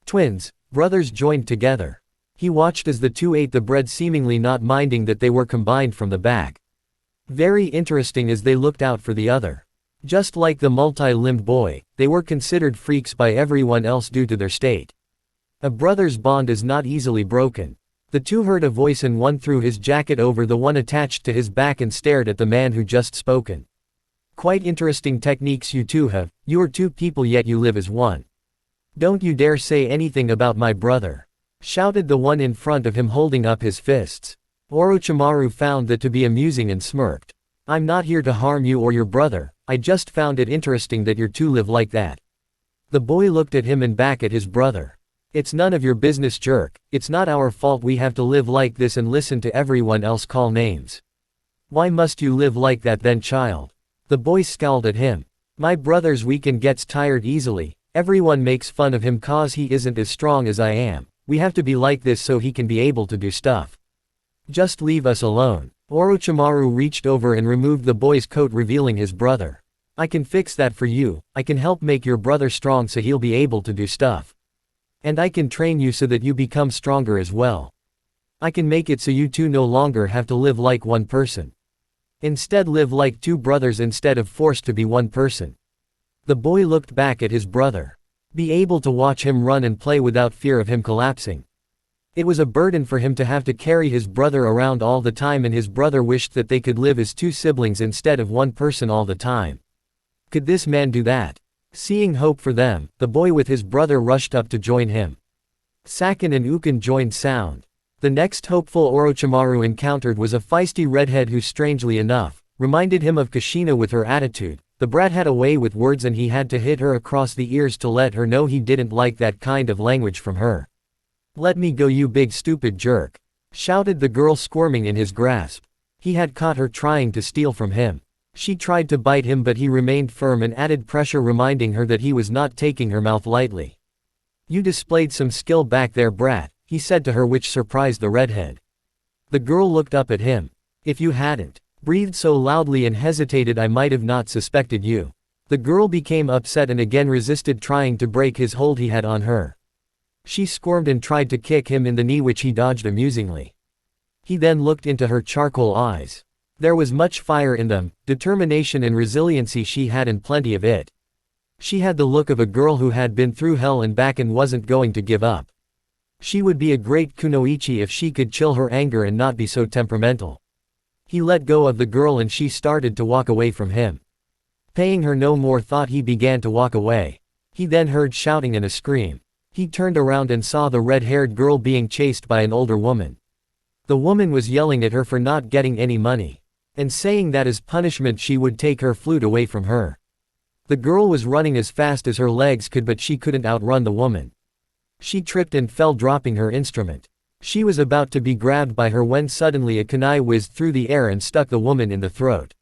Twins, brothers joined together. He watched as the two ate the bread seemingly not minding that they were combined from the back. Very interesting as they looked out for the other. Just like the multi-limbed boy, they were considered freaks by everyone else due to their state. A brother's bond is not easily broken. The two heard a voice and one threw his jacket over the one attached to his back and stared at the man who just spoken. Quite interesting techniques you two have, you are two people yet you live as one. Don't you dare say anything about my brother, shouted the one in front of him holding up his fists. Orochimaru found that to be amusing and smirked. I'm not here to harm you or your brother, I just found it interesting that you two live like that. The boy looked at him and back at his brother. It's none of your business, jerk, it's not our fault we have to live like this and listen to everyone else call names. Why must you live like that then, child? The boy scowled at him. My brother's weak and gets tired easily, everyone makes fun of him cause he isn't as strong as I am, we have to be like this so he can be able to do stuff. Just leave us alone. Orochimaru reached over and removed the boy's coat revealing his brother. I can fix that for you, I can help make your brother strong so he'll be able to do stuff. And I can train you so that you become stronger as well. I can make it so you two no longer have to live like one person. Instead live like two brothers instead of forced to be one person. The boy looked back at his brother. Be able to watch him run and play without fear of him collapsing. It was a burden for him to have to carry his brother around all the time and his brother wished that they could live as two siblings instead of one person all the time. Could this man do that? Seeing hope for them, the boy with his brother rushed up to join him. Sakin and Ukin joined sound. The next hopeful Orochimaru encountered was a feisty redhead who strangely enough, reminded him of Kushina with her attitude. The brat had a way with words and he had to hit her across the ears to let her know he didn't like that kind of language from her. Let me go you big stupid jerk, shouted the girl squirming in his grasp. He had caught her trying to steal from him. She tried to bite him but he remained firm and added pressure reminding her that he was not taking her mouth lightly. You displayed some skill back there brat, he said to her which surprised the redhead. The girl looked up at him. If you hadn't breathed so loudly and hesitated I might have not suspected you. The girl became upset and again resisted trying to break his hold he had on her. She squirmed and tried to kick him in the knee which he dodged amusingly. He then looked into her charcoal eyes. There was much fire in them, determination and resiliency she had and plenty of it. She had the look of a girl who had been through hell and back and wasn't going to give up. She would be a great kunoichi if she could chill her anger and not be so temperamental. He let go of the girl and she started to walk away from him. Paying her no more thought he began to walk away. He then heard shouting and a scream. He turned around and saw the red-haired girl being chased by an older woman. The woman was yelling at her for not getting any money, and saying that as punishment she would take her flute away from her. The girl was running as fast as her legs could but she couldn't outrun the woman. She tripped and fell dropping her instrument. She was about to be grabbed by her when suddenly a kunai whizzed through the air and stuck the woman in the throat.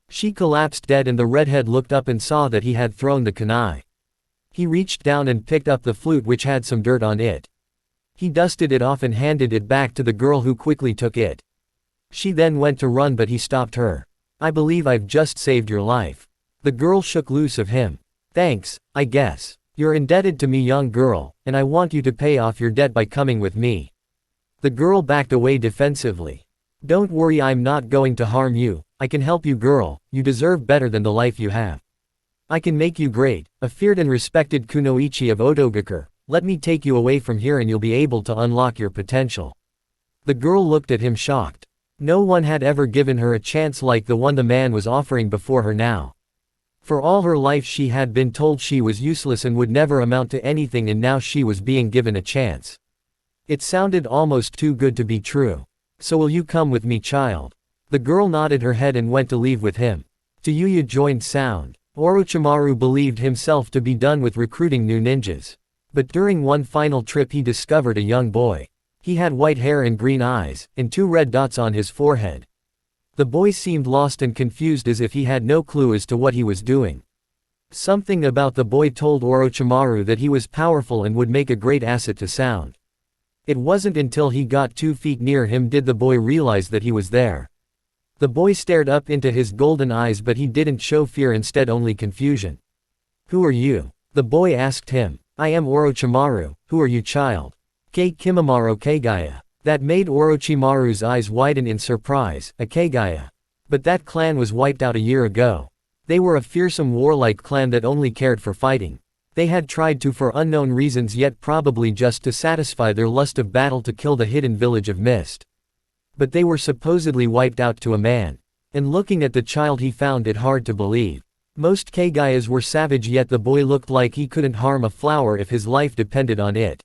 She collapsed dead and the redhead looked up and saw that he had thrown the kunai. He reached down and picked up the flute which had some dirt on it. He dusted it off and handed it back to the girl who quickly took it. She then went to run but he stopped her. I believe I've just saved your life. The girl shook loose of him. Thanks, I guess. You're indebted to me young girl, and I want you to pay off your debt by coming with me. The girl backed away defensively. Don't worry I'm not going to harm you, I can help you girl, you deserve better than the life you have. I can make you great, a feared and respected kunoichi of ZODIVK. Let me take you away from here and you'll be able to unlock your potential. The girl looked at him shocked. No one had ever given her a chance like the one the man was offering before her now. For all her life she had been told she was useless and would never amount to anything and now she was being given a chance. It sounded almost too good to be true. So will you come with me child? The girl nodded her head and went to leave with him. Yuya joined sound. Orochimaru believed himself to be done with recruiting new ninjas. But during one final trip he discovered a young boy. He had white hair and green eyes, and 2 red dots on his forehead. The boy seemed lost and confused as if he had no clue as to what he was doing. Something about the boy told Orochimaru that he was powerful and would make a great asset to Sound. It wasn't until he got 2 feet near him did the boy realize that he was there. The boy stared up into his golden eyes, but he didn't show fear, instead only confusion. "Who are you?" the boy asked him. "I am Orochimaru. Who are you, child?" Kimimaro Kage. That made Orochimaru's eyes widen in surprise. A Kage. But that clan was wiped out a year ago. They were a fearsome warlike clan that only cared for fighting. They had tried to for unknown reasons, yet probably just to satisfy their lust of battle, to kill the hidden village of Mist. But they were supposedly wiped out to a man. And looking at the child he found it hard to believe. Most Kages were savage, yet the boy looked like he couldn't harm a flower if his life depended on it.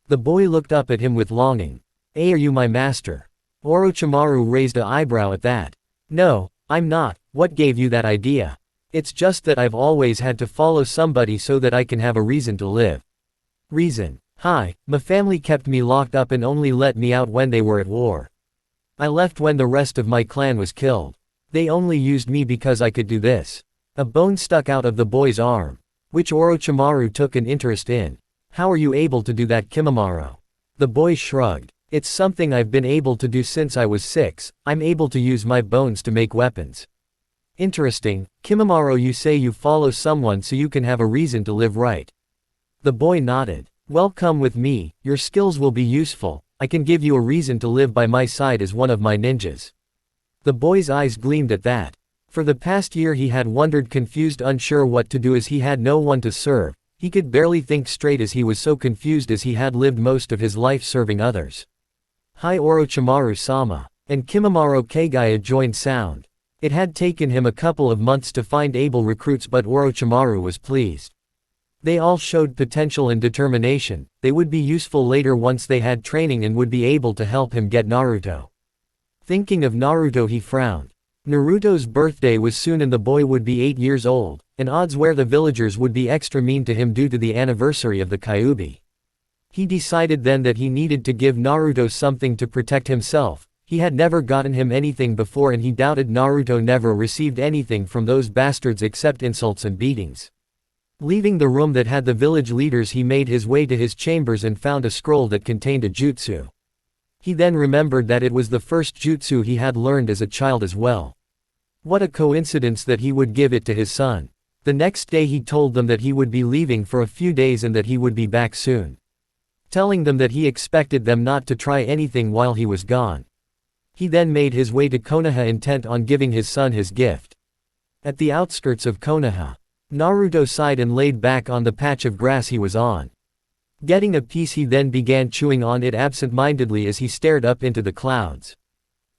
The boy looked up at him with longing. "Are you my master?" Orochimaru raised an eyebrow at that. "No, I'm not. What gave you that idea?" "It's just that I've always had to follow somebody so that I can have a reason to live." "Reason?" "Hi, my family kept me locked up and only let me out when they were at war. I left when the rest of my clan was killed. They only used me because I could do this." A bone stuck out of the boy's arm, which Orochimaru took an interest in. "How are you able to do that, Kimimaro?" The boy shrugged. "It's something I've been able to do since I was 6, I'm able to use my bones to make weapons." "Interesting, Kimimaro. You say you follow someone so you can have a reason to live, right?" The boy nodded. "Well, come with me, your skills will be useful, I can give you a reason to live by my side as one of my ninjas." The boy's eyes gleamed at that. For the past year he had wondered, confused, unsure what to do, as he had no one to serve. He could barely think straight as he was so confused, as he had lived most of his life serving others. "Hi, Orochimaru-sama." And Kimimaro Kage joined Sound. It had taken him a couple of months to find able recruits, but Orochimaru was pleased. They all showed potential and determination. They would be useful later once they had training and would be able to help him get Naruto. Thinking of Naruto, he frowned. Naruto's birthday was soon and the boy would be 8 years old, and odds were the villagers would be extra mean to him due to the anniversary of the Kyuubi. He decided then that he needed to give Naruto something to protect himself. He had never gotten him anything before, and he doubted Naruto never received anything from those bastards except insults and beatings. Leaving the room that had the village leaders, he made his way to his chambers and found a scroll that contained a jutsu. He then remembered that it was the first jutsu he had learned as a child as well. What a coincidence that he would give it to his son. The next day he told them that he would be leaving for a few days and that he would be back soon. Telling them that he expected them not to try anything while he was gone. He then made his way to Konoha, intent on giving his son his gift. At the outskirts of Konoha, Naruto sighed and laid back on the patch of grass he was on. Getting a piece, he then began chewing on it absent-mindedly as he stared up into the clouds.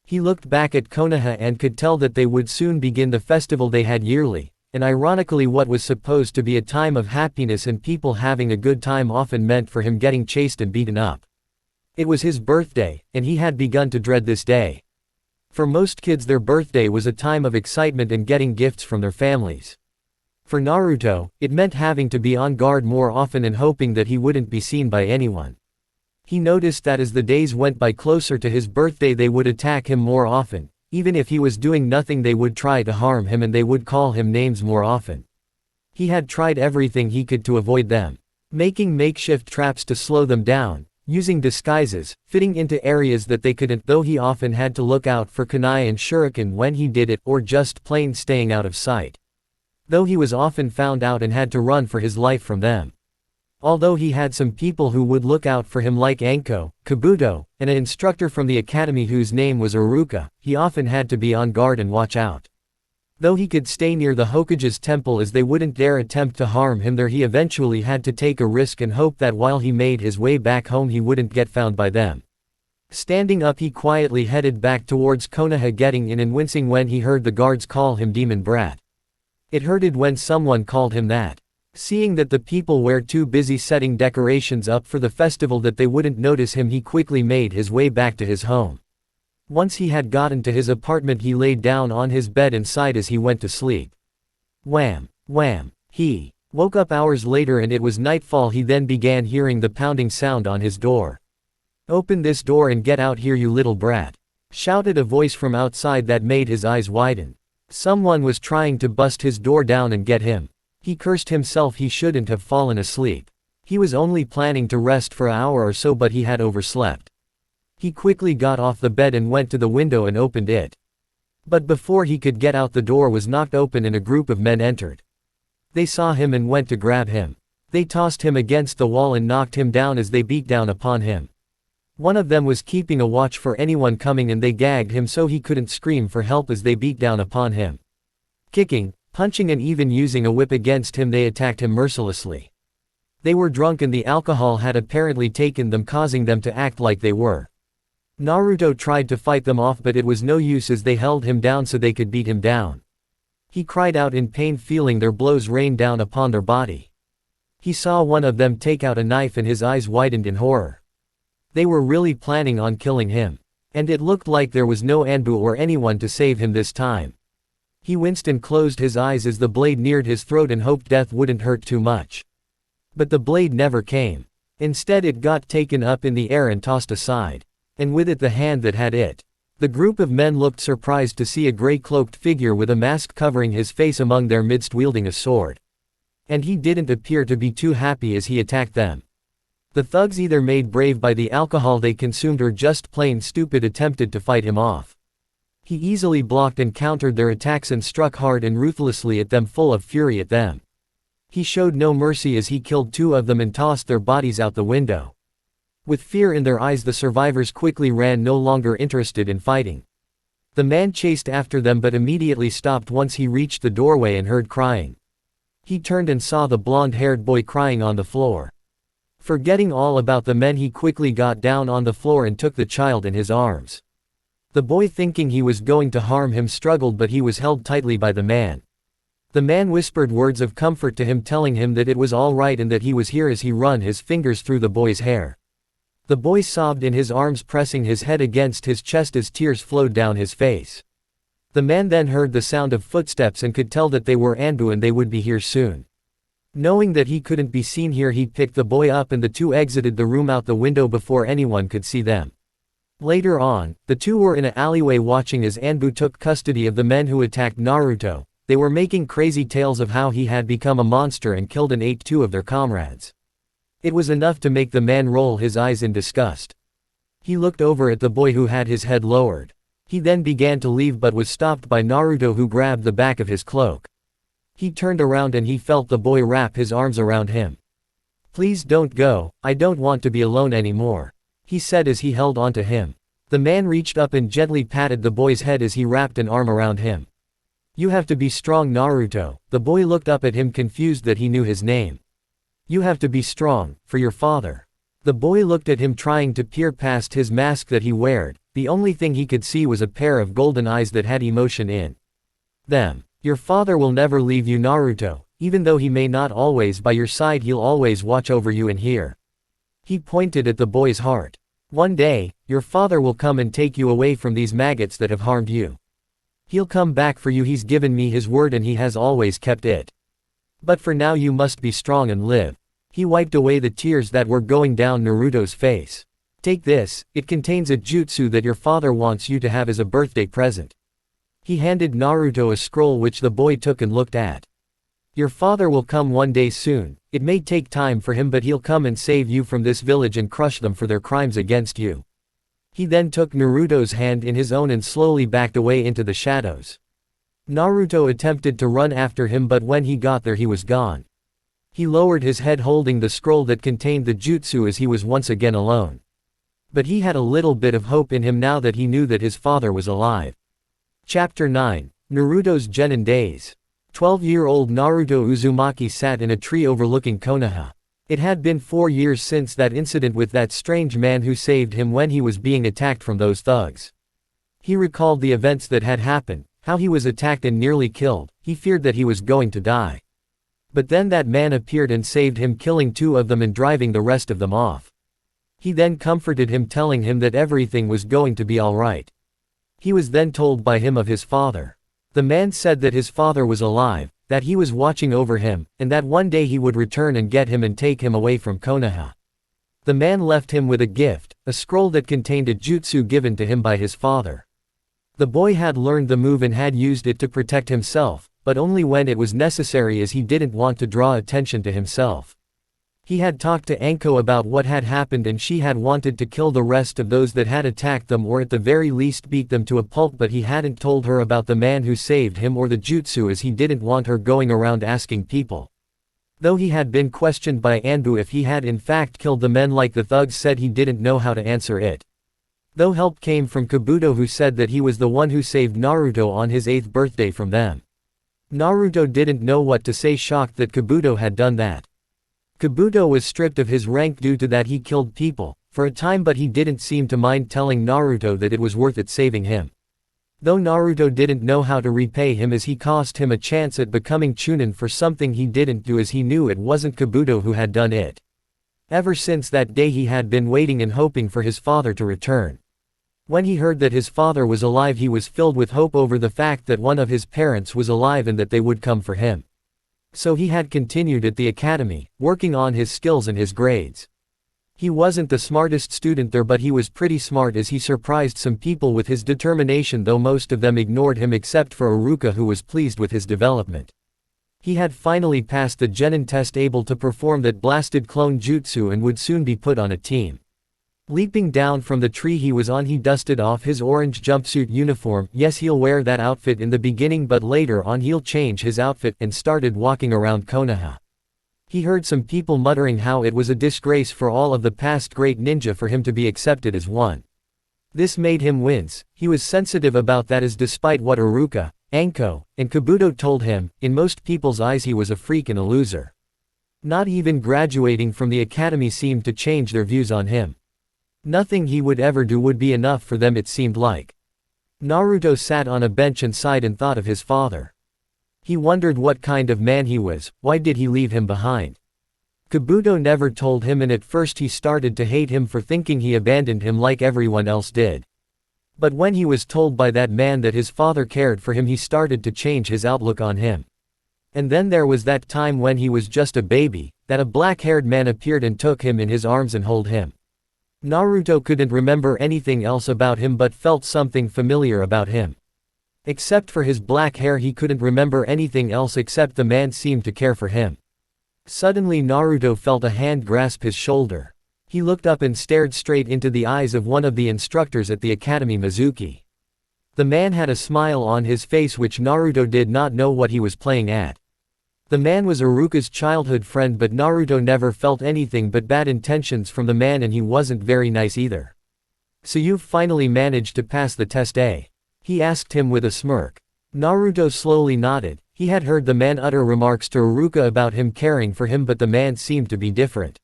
He looked back at Konoha and could tell that they would soon begin the festival they had yearly, and ironically what was supposed to be a time of happiness and people having a good time often meant for him getting chased and beaten up. It was his birthday, and he had begun to dread this day. For most kids, their birthday was a time of excitement and getting gifts from their families. For Naruto, it meant having to be on guard more often and hoping that he wouldn't be seen by anyone. He noticed that as the days went by closer to his birthday, they would attack him more often. Even if he was doing nothing, they would try to harm him and they would call him names more often. He had tried everything he could to avoid them. Making makeshift traps to slow them down, using disguises, fitting into areas that they couldn't, though he often had to look out for kunai and shuriken when he did it, or just plain staying out of sight. Though he was often found out and had to run for his life from them. Although he had some people who would look out for him like Anko, Kabuto, and an instructor from the academy whose name was Iruka, he often had to be on guard and watch out. Though he could stay near the Hokage's temple as they wouldn't dare attempt to harm him there, he eventually had to take a risk and hope that while he made his way back home he wouldn't get found by them. Standing up, he quietly headed back towards Konoha, getting in and wincing when he heard the guards call him Demon Brat. It hurted when someone called him that. Seeing that the people were too busy setting decorations up for the festival that they wouldn't notice him, he quickly made his way back to his home. Once he had gotten to his apartment, he laid down on his bed and sighed as he went to sleep. Wham! Wham! He Woke up hours later and it was nightfall. He then began hearing the pounding sound on his door. "Open this door and get out here, you little brat," shouted a voice from outside that made his eyes widen. Someone was trying to bust his door down and get him. He cursed himself. He shouldn't have fallen asleep. He was only planning to rest for an hour or so, but he had overslept. He quickly got off the bed and went to the window and opened it. But before he could get out, the door was knocked open and a group of men entered. They saw him and went to grab him. They tossed him against the wall and knocked him down as they beat down upon him. One of them was keeping a watch for anyone coming and they gagged him so he couldn't scream for help as they beat down upon him. Kicking, punching and even using a whip against him, they attacked him mercilessly. They were drunk and the alcohol had apparently taken them, causing them to act like they were. Naruto tried to fight them off, but it was no use as they held him down so they could beat him down. He cried out in pain, feeling their blows rain down upon their body. He saw one of them take out a knife and his eyes widened in horror. They were really planning on killing him. And it looked like there was no Anbu or anyone to save him this time. He winced and closed his eyes as the blade neared his throat and hoped death wouldn't hurt too much. But the blade never came. Instead it got taken up in the air and tossed aside. And with it the hand that had it. The group of men looked surprised to see a gray-cloaked figure with a mask covering his face among their midst wielding a sword. And he didn't appear to be too happy as he attacked them. The thugs, either made brave by the alcohol they consumed or just plain stupid, attempted to fight him off. He easily blocked and countered their attacks and struck hard and ruthlessly at them, full of fury at them. He showed no mercy as he killed two of them and tossed their bodies out the window. With fear in their eyes, the survivors quickly ran, no longer interested in fighting. The man chased after them but immediately stopped once he reached the doorway and heard crying. He turned and saw the blonde-haired boy crying on the floor. Forgetting all about the men, he quickly got down on the floor and took the child in his arms. The boy, thinking he was going to harm him, struggled, but he was held tightly by the man. The man whispered words of comfort to him, telling him that it was all right and that he was here as he ran his fingers through the boy's hair. The boy sobbed in his arms, pressing his head against his chest as tears flowed down his face. The man then heard the sound of footsteps and could tell that they were Anbu and they would be here soon. Knowing that he couldn't be seen here, he picked the boy up and the two exited the room out the window before anyone could see them. Later on, the two were in an alleyway watching as Anbu took custody of the men who attacked Naruto. They were making crazy tales of how he had become a monster and killed and ate two of their comrades. It was enough to make the man roll his eyes in disgust. He looked over at the boy who had his head lowered. He then began to leave but was stopped by Naruto, who grabbed the back of his cloak. He turned around and he felt the boy wrap his arms around him. "Please don't go, I don't want to be alone anymore," he said as he held onto him. The man reached up and gently patted the boy's head as he wrapped an arm around him. "You have to be strong, Naruto." The boy looked up at him, confused that he knew his name. "You have to be strong, for your father." The boy looked at him, trying to peer past his mask that he wore. The only thing he could see was a pair of golden eyes that had emotion in them. "Your father will never leave you, Naruto. Even though he may not always by your side, he'll always watch over you in here." He pointed at the boy's heart. "One day, your father will come and take you away from these maggots that have harmed you. He'll come back for you. He's given me his word and he has always kept it. But for now you must be strong and live." He wiped away the tears that were going down Naruto's face. "Take this, it contains a jutsu that your father wants you to have as a birthday present." He handed Naruto a scroll which the boy took and looked at. "Your father will come one day soon. It may take time for him, but he'll come and save you from this village and crush them for their crimes against you." He then took Naruto's hand in his own and slowly backed away into the shadows. Naruto attempted to run after him, but when he got there he was gone. He lowered his head holding the scroll that contained the jutsu as he was once again alone. But he had a little bit of hope in him now that he knew that his father was alive. Chapter 9. Naruto's Genin Days. 12-year-old Naruto Uzumaki sat in a tree overlooking Konoha. It had been 4 years since that incident with that strange man who saved him when he was being attacked from those thugs. He recalled the events that had happened, how he was attacked and nearly killed. He feared that he was going to die. But then that man appeared and saved him, killing two of them and driving the rest of them off. He then comforted him, telling him that everything was going to be alright. He was then told by him of his father. The man said that his father was alive, that he was watching over him, and that one day he would return and get him and take him away from Konoha. The man left him with a gift, a scroll that contained a jutsu given to him by his father. The boy had learned the move and had used it to protect himself, but only when it was necessary as he didn't want to draw attention to himself. He had talked to Anko about what had happened and she had wanted to kill the rest of those that had attacked them or at the very least beat them to a pulp, but he hadn't told her about the man who saved him or the jutsu as he didn't want her going around asking people. Though he had been questioned by Anbu if he had in fact killed the men like the thugs said, he didn't know how to answer it. Though help came from Kabuto, who said that he was the one who saved Naruto on his 8th birthday from them. Naruto didn't know what to say, shocked that Kabuto had done that. Kabuto was stripped of his rank due to that he killed people, for a time, but he didn't seem to mind telling Naruto that it was worth it saving him. Though Naruto didn't know how to repay him as he cost him a chance at becoming Chunin for something he didn't do, as he knew it wasn't Kabuto who had done it. Ever since that day he had been waiting and hoping for his father to return. When he heard that his father was alive, he was filled with hope over the fact that one of his parents was alive and that they would come for him. So he had continued at the academy, working on his skills and his grades. He wasn't the smartest student there, but he was pretty smart as he surprised some people with his determination, though most of them ignored him except for Iruka, who was pleased with his development. He had finally passed the genin test, able to perform that blasted clone jutsu, and would soon be put on a team. Leaping down from the tree he was on, he dusted off his orange jumpsuit uniform. Yes, he'll wear that outfit in the beginning, but later on he'll change his outfit, and started walking around Konoha. He heard some people muttering how it was a disgrace for all of the past great ninja for him to be accepted as one. This made him wince. He was sensitive about that, as despite what Iruka, Anko, and Kabuto told him, in most people's eyes he was a freak and a loser. Not even graduating from the academy seemed to change their views on him. Nothing he would ever do would be enough for them, it seemed like. Naruto sat on a bench and sighed and thought of his father. He wondered what kind of man he was. Why did he leave him behind? Kabuto never told him, and at first he started to hate him for thinking he abandoned him like everyone else did. But when he was told by that man that his father cared for him, he started to change his outlook on him. And then there was that time when he was just a baby, that a black-haired man appeared and took him in his arms and held him. Naruto couldn't remember anything else about him but felt something familiar about him. Except for his black hair, he couldn't remember anything else except the man seemed to care for him. Suddenly Naruto felt a hand grasp his shoulder. He looked up and stared straight into the eyes of one of the instructors at the academy, Mizuki. The man had a smile on his face which Naruto did not know what he was playing at. The man was Iruka's childhood friend, but Naruto never felt anything but bad intentions from the man, and he wasn't very nice either. "So you've finally managed to pass the test, eh?" he asked him with a smirk. Naruto slowly nodded. He had heard the man utter remarks to Iruka about him caring for him, but the man seemed to be different.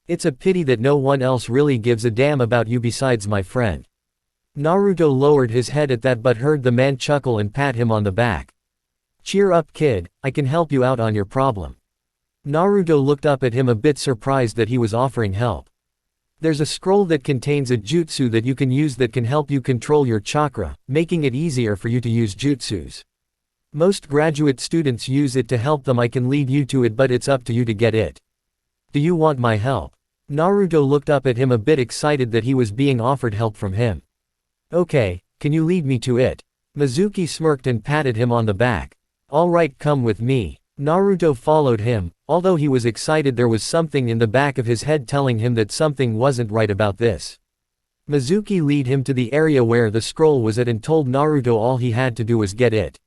"It's a pity that no one else really gives a damn about you besides my friend." Naruto lowered his head at that but heard the man chuckle and pat him on the back. "Cheer up, kid, I can help you out on your problem." Naruto looked up at him a bit surprised that he was offering help. "There's a scroll that contains a jutsu that you can use that can help you control your chakra, making it easier for you to use jutsus. Most graduate students use it to help them. I can lead you to it, but it's up to you to get it. Do you want my help?" Naruto looked up at him a bit excited that he was being offered help from him. "Okay, can you lead me to it?" Mizuki smirked and patted him on the back. "All right, come with me." Naruto followed him. Although he was excited, there was something in the back of his head telling him that something wasn't right about this. Mizuki led him to the area where the scroll was at and told Naruto all he had to do was get it.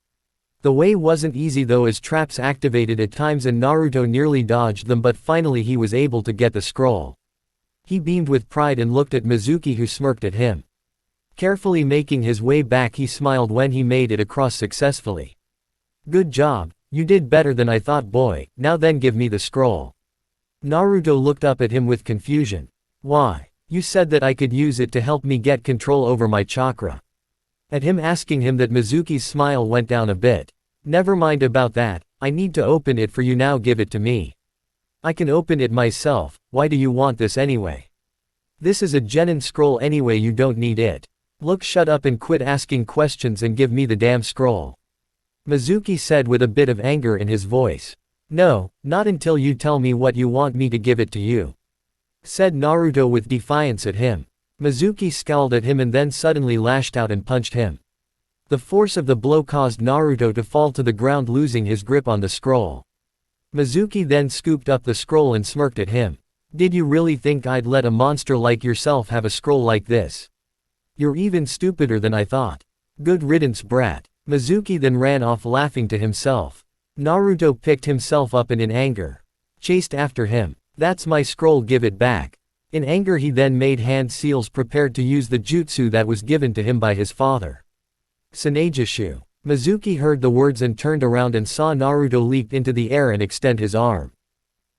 The way wasn't easy though, as traps activated at times and Naruto nearly dodged them, but finally he was able to get the scroll. He beamed with pride and looked at Mizuki, who smirked at him. Carefully making his way back, he smiled when he made it across successfully. "Good job, you did better than I thought, boy. Now then, give me the scroll." Naruto looked up at him with confusion. "Why? You said that I could use it to help me get control over my chakra." At him asking him that, Mizuki's smile went down a bit. "Never mind about that, I need to open it for you now. Give it to me. I can open it myself. Why do you want this anyway? This is a genin scroll anyway, you don't need it. Look, shut up and quit asking questions and give me the damn scroll." Mizuki said with a bit of anger in his voice. No, not until you tell me what you want me to give it to you, said Naruto with defiance at him. Mizuki scowled at him and then suddenly lashed out and punched him. The force of the blow caused Naruto to fall to the ground, losing his grip on the scroll. Mizuki then scooped up the scroll and smirked at him. Did you really think I'd let a monster like yourself have a scroll like this? You're even stupider than I thought. Good riddance, brat. Mizuki then ran off laughing to himself. Naruto picked himself up and in anger chased after him. That's my scroll, give it back. In anger he then made hand seals prepared to use the jutsu that was given to him by his father. Senajushu. Mizuki heard the words and turned around and saw Naruto leap into the air and extend his arm.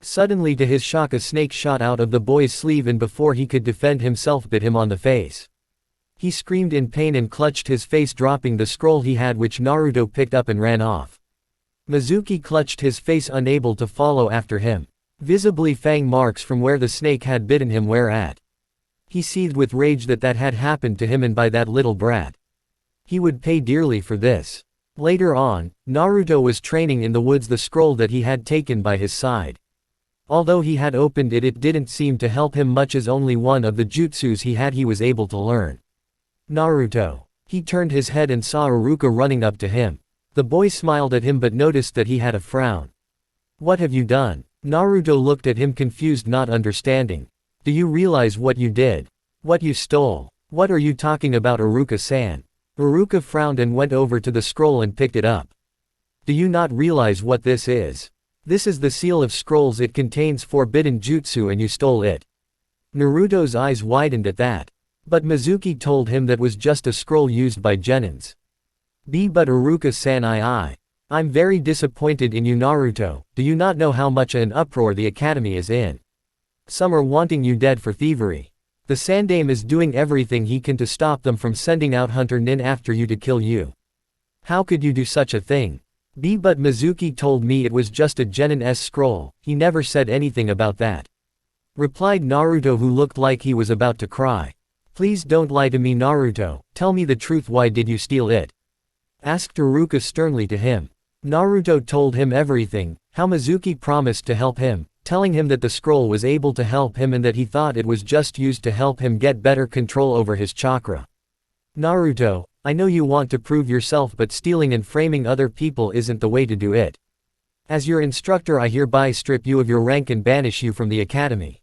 Suddenly to his shock a snake shot out of the boy's sleeve and before he could defend himself bit him on the face. He screamed in pain and clutched his face, dropping the scroll he had, which Naruto picked up and ran off. Mizuki clutched his face, unable to follow after him. Visibly fang marks from where the snake had bitten him were at. He seethed with rage that had happened to him and by that little brat. He would pay dearly for this. Later on, Naruto was training in the woods. The scroll that he had taken by his side. Although he had opened it, it didn't seem to help him much, as only one of the jutsus he was able to learn. Naruto. He turned his head and saw Iruka running up to him. The boy smiled at him but noticed that he had a frown. What have you done? Naruto looked at him confused, not understanding. Do you realize what you did? What you stole? What are you talking about, Iruka-san? Iruka frowned and went over to the scroll and picked it up. Do you not realize what this is? This is the seal of scrolls. It contains forbidden jutsu and you stole it. Naruto's eyes widened at that. But Mizuki told him that was just a scroll used by genins. But Iruka-san, I'm very disappointed in you, Naruto. Do you not know how much an uproar the academy is in? Some are wanting you dead for thievery. The Sandaime is doing everything he can to stop them from sending out Hunter Nin after you to kill you. How could you do such a thing? But Mizuki told me it was just a genin-s scroll. He never said anything about that, replied Naruto, who looked like he was about to cry. Please don't lie to me, Naruto. Tell me the truth. Why did you steal it? Asked Iruka sternly to him. Naruto told him everything, how Mizuki promised to help him, telling him that the scroll was able to help him and that he thought it was just used to help him get better control over his chakra. Naruto, I know you want to prove yourself, but stealing and framing other people isn't the way to do it. As your instructor, I hereby strip you of your rank and banish you from the academy,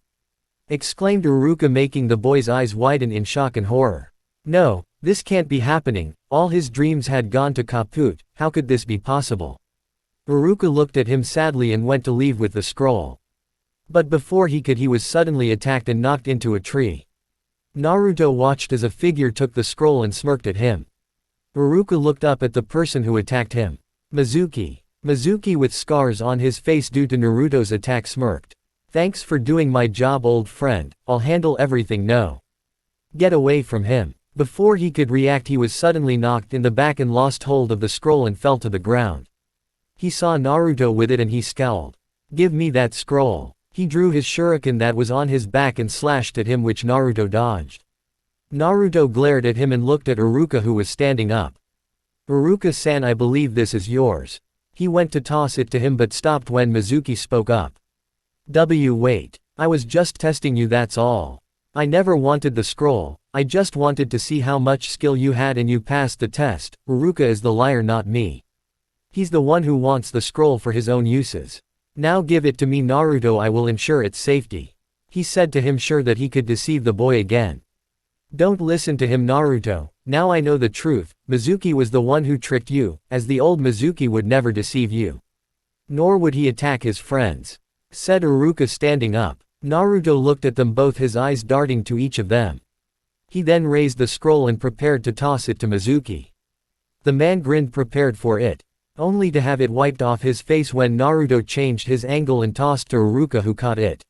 exclaimed Iruka, making the boy's eyes widen in shock and horror. No, this can't be happening. All his dreams had gone to kaput. How could this be possible? Iruka looked at him sadly and went to leave with the scroll. But before he could, he was suddenly attacked and knocked into a tree. Naruto watched as a figure took the scroll and smirked at him. Iruka looked up at the person who attacked him. Mizuki. Mizuki, with scars on his face due to Naruto's attack, smirked. Thanks for doing my job, old friend. I'll handle everything. No. Get away from him. Before he could react, he was suddenly knocked in the back and lost hold of the scroll and fell to the ground. He saw Naruto with it and he scowled. Give me that scroll. He drew his shuriken that was on his back and slashed at him, which Naruto dodged. Naruto glared at him and looked at Iruka, who was standing up. Iruka-san, I believe this is yours. He went to toss it to him but stopped when Mizuki spoke up. Wait. I was just testing you, that's all. I never wanted the scroll. I just wanted to see how much skill you had and you passed the test. Iruka is the liar, not me. He's the one who wants the scroll for his own uses. Now give it to me, Naruto. I will ensure its safety, he said to him, sure that he could deceive the boy again. Don't listen to him, Naruto. Now I know the truth. Mizuki was the one who tricked you, as the old Mizuki would never deceive you. Nor would he attack his friends, said Iruka, standing up. Naruto looked at them both, his eyes darting to each of them. He then raised the scroll and prepared to toss it to Mizuki. The man grinned, prepared for it, only to have it wiped off his face when Naruto changed his angle and tossed to Iruka, who caught it.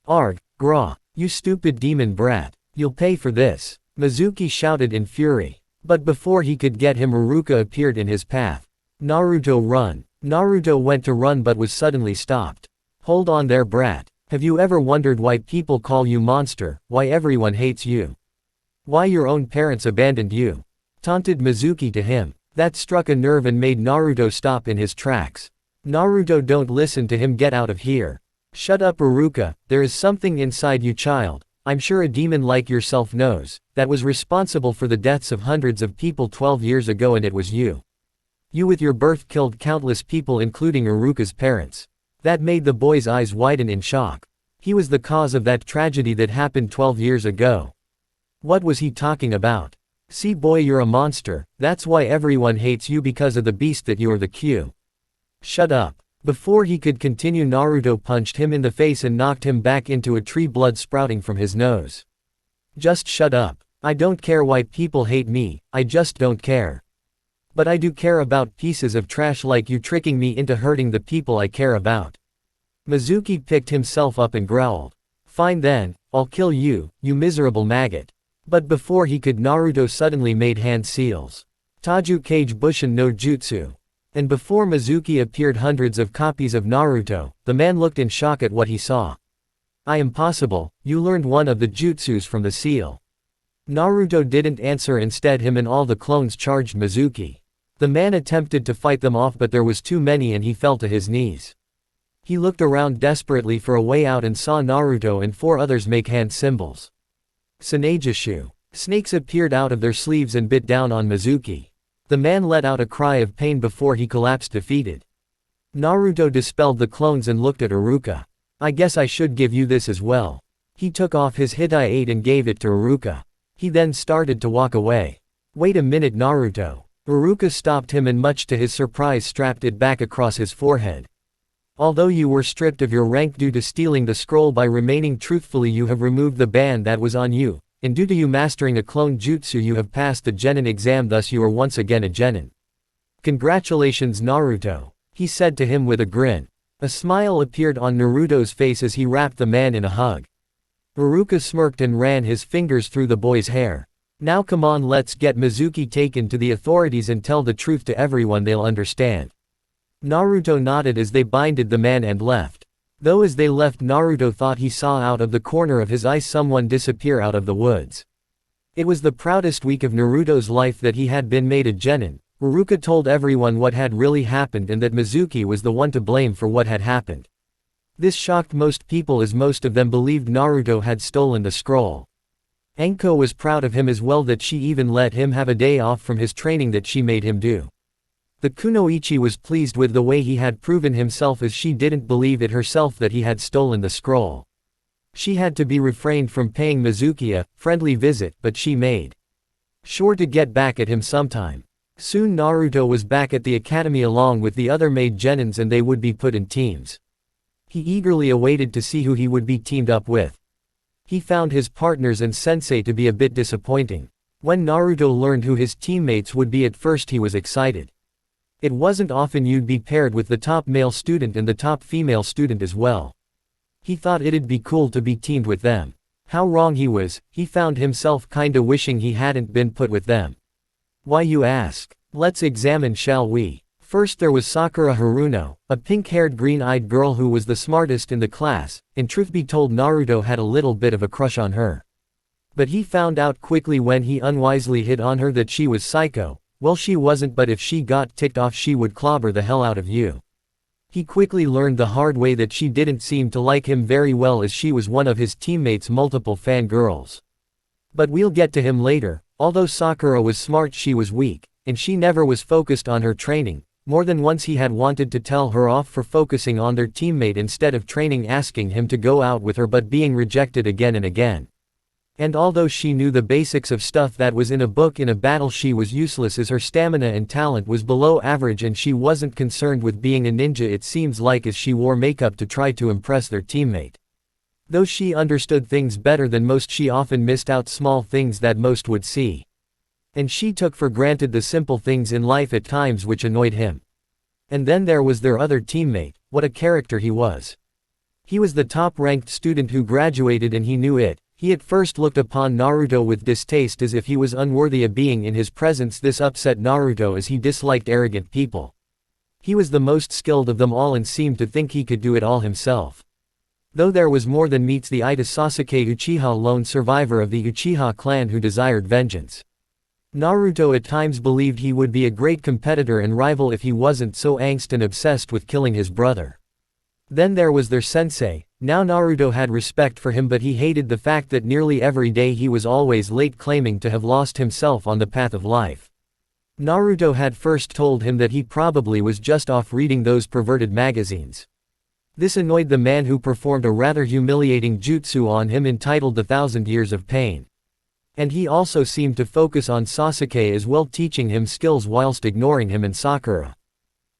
Arg, gra, you stupid demon brat. You'll pay for this, Mizuki shouted in fury. But before he could get him, Iruka appeared in his path. Naruto, run. Naruto went to run but was suddenly stopped. Hold on there, brat. Have you ever wondered why people call you monster, why everyone hates you? Why your own parents abandoned you? Taunted Mizuki to him. That struck a nerve and made Naruto stop in his tracks. Naruto, don't listen to him, get out of here. Shut up Iruka, there is something inside you, child. I'm sure a demon like yourself knows, that was responsible for the deaths of hundreds of people 12 years ago, and it was you. You with your birth killed countless people including Iruka's parents. That made the boy's eyes widen in shock. He was the cause of that tragedy that happened 12 years ago. What was he talking about? See boy, you're a monster, that's why everyone hates you, because of the beast that you are, the Q. Shut up. Before he could continue, Naruto punched him in the face and knocked him back into a tree, blood sprouting from his nose. Just shut up. I don't care why people hate me, I just don't care. But I do care about pieces of trash like you tricking me into hurting the people I care about. Mizuki picked himself up and growled. Fine then, I'll kill you, you miserable maggot. But before he could, Naruto suddenly made hand seals. Taju Kage Bushin no Jutsu. And before Mizuki appeared hundreds of copies of Naruto, the man looked in shock at what he saw. Impossible, you learned one of the jutsus from the seal. Naruto didn't answer, instead him and all the clones charged Mizuki. The man attempted to fight them off, but there was too many and he fell to his knees. He looked around desperately for a way out and saw Naruto and 4 others make hand symbols. Sanejishu. Snakes appeared out of their sleeves and bit down on Mizuki. The man let out a cry of pain before he collapsed defeated. Naruto dispelled the clones and looked at Iruka. I guess I should give you this as well. He took off his Hitai-8 and gave it to Iruka. He then started to walk away. Wait a minute Naruto. Iruka stopped him and much to his surprise strapped it back across his forehead. Although you were stripped of your rank due to stealing the scroll, by remaining truthfully you have removed the ban that was on you. And due to you mastering a clone jutsu you have passed the genin exam, thus you are once again a genin. Congratulations Naruto, he said to him with a grin. A smile appeared on Naruto's face as he wrapped the man in a hug. Iruka smirked and ran his fingers through the boy's hair. Now come on, let's get Mizuki taken to the authorities and tell the truth to everyone, they'll understand. Naruto nodded as they binded the man and left. Though as they left, Naruto thought he saw out of the corner of his eye someone disappear out of the woods. It was the proudest week of Naruto's life that he had been made a genin. Iruka told everyone what had really happened and that Mizuki was the one to blame for what had happened. This shocked most people as most of them believed Naruto had stolen the scroll. Enko was proud of him as well, that she even let him have a day off from his training that she made him do. The Kunoichi was pleased with the way he had proven himself, as she didn't believe it herself that he had stolen the scroll. She had to be refrained from paying Mizuki a friendly visit, but she made sure to get back at him sometime. Soon Naruto was back at the academy along with the other maid genins, and they would be put in teams. He eagerly awaited to see who he would be teamed up with. He found his partners and sensei to be a bit disappointing. When Naruto learned who his teammates would be, at first he was excited. It wasn't often you'd be paired with the top male student and the top female student as well. He thought it'd be cool to be teamed with them. How wrong he was, he found himself kinda wishing he hadn't been put with them. Why, you ask? Let's examine, shall we? First there was Sakura Haruno, a pink-haired green-eyed girl who was the smartest in the class, and truth be told Naruto had a little bit of a crush on her. But he found out quickly when he unwisely hit on her that she was psycho. Well, she wasn't, but if she got ticked off she would clobber the hell out of you. He quickly learned the hard way that she didn't seem to like him very well, as she was one of his teammates' multiple fangirls. But we'll get to him later. Although Sakura was smart, she was weak, and she never was focused on her training. More than once he had wanted to tell her off for focusing on their teammate instead of training, asking him to go out with her, but being rejected again and again. And although she knew the basics of stuff that was in a book, in a battle she was useless, as her stamina and talent was below average, and she wasn't concerned with being a ninja, it seems like, as she wore makeup to try to impress their teammate. Though she understood things better than most, she often missed out small things that most would see. And she took for granted the simple things in life at times, which annoyed him. And then there was their other teammate. What a character he was. He was the top-ranked student who graduated, and he knew it. He at first looked upon Naruto with distaste, as if he was unworthy of being in his presence. This upset Naruto, as he disliked arrogant people. He was the most skilled of them all and seemed to think he could do it all himself. Though there was more than meets the eye to Sasuke Uchiha, lone survivor of the Uchiha clan who desired vengeance. Naruto at times believed he would be a great competitor and rival if he wasn't so angst and obsessed with killing his brother. Then there was their sensei. Now Naruto had respect for him, but he hated the fact that nearly every day he was always late, claiming to have lost himself on the path of life. Naruto had first told him that he probably was just off reading those perverted magazines. This annoyed the man, who performed a rather humiliating jutsu on him entitled the 1,000 Years of Pain. And he also seemed to focus on Sasuke as well, teaching him skills whilst ignoring him and Sakura.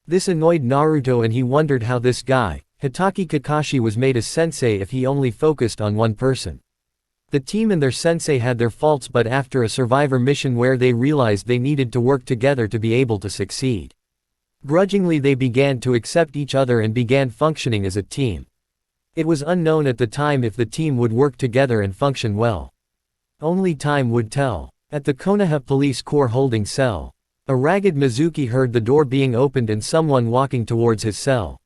This annoyed Naruto, and he wondered how this guy, Hitaki Kakashi, was made a sensei if he only focused on one person. The team and their sensei had their faults, but after a survivor mission where they realized they needed to work together to be able to succeed, grudgingly they began to accept each other and began functioning as a team. It was unknown at the time if the team would work together and function well. Only time would tell. At the Konoha Police Corps holding cell, a ragged Mizuki heard the door being opened and someone walking towards his cell.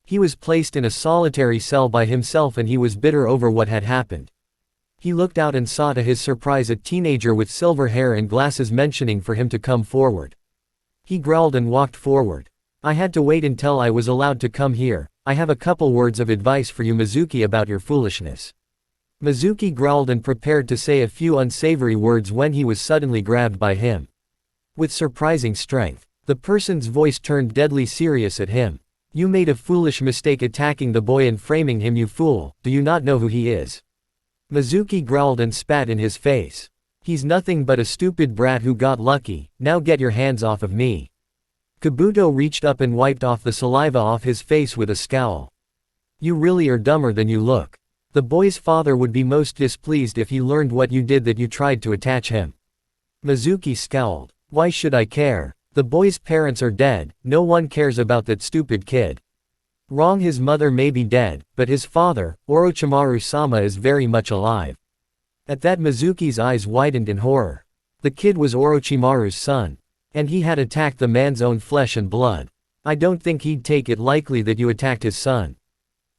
He was placed in a solitary cell by himself, and he was bitter over what had happened. He looked out and saw to his surprise a teenager with silver hair and glasses mentioning for him to come forward. He growled and walked forward. "I had to wait until I was allowed to come here. I have a couple words of advice for you, Mizuki, about your foolishness." Mizuki growled and prepared to say a few unsavory words when he was suddenly grabbed by him. With surprising strength, the person's voice turned deadly serious at him. "You made a foolish mistake attacking the boy and framing him, you fool. Do you not know who he is?" Mizuki growled and spat in his face. "He's nothing but a stupid brat who got lucky. Now get your hands off of me." Kabuto reached up and wiped off the saliva off his face with a scowl. "You really are dumber than you look. The boy's father would be most displeased if he learned what you did, that you tried to attach him." Mizuki scowled. "Why should I care? The boy's parents are dead. No one cares about that stupid kid." "Wrong, his mother may be dead, but his father, Orochimaru-sama, is very much alive." At that, Mizuki's eyes widened in horror. The kid was Orochimaru's son. And he had attacked the man's own flesh and blood. "I don't think he'd take it lightly that you attacked his son.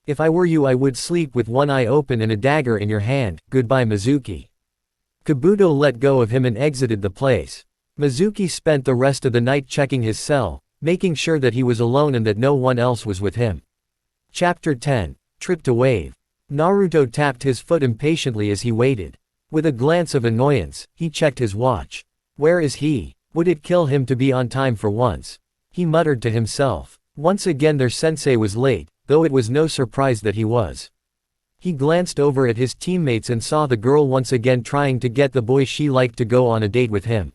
If I were you, I would sleep with one eye open and a dagger in your hand. Goodbye, Mizuki." Kabuto let go of him and exited the place. Mizuki spent the rest of the night checking his cell, making sure that he was alone and that no one else was with him. Chapter 10. Trip to Wave. Naruto tapped his foot impatiently as he waited. With a glance of annoyance, he checked his watch. Where is he? Would it kill him to be on time for once? He muttered to himself. Once again their sensei was late, though it was no surprise that he was. He glanced over at his teammates and saw the girl once again trying to get the boy she liked to go on a date with him.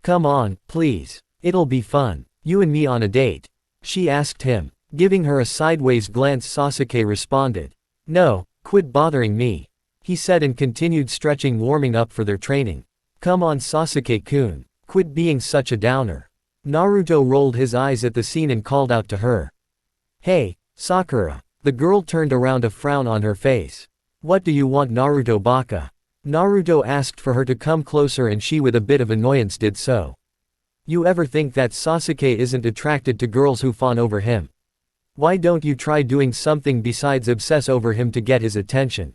"Come on, please. It'll be fun. You and me on a date?" she asked him. Giving her a sideways glance, Sasuke responded. "No, quit bothering me," he said, and continued stretching, warming up for their training. "Come on, Sasuke-kun. Quit being such a downer." Naruto rolled his eyes at the scene and called out to her. "Hey, Sakura." The girl turned around, a frown on her face. "What do you want, Naruto baka?" Naruto asked for her to come closer, and she with a bit of annoyance did so. "You ever think that Sasuke isn't attracted to girls who fawn over him? Why don't you try doing something besides obsess over him to get his attention?"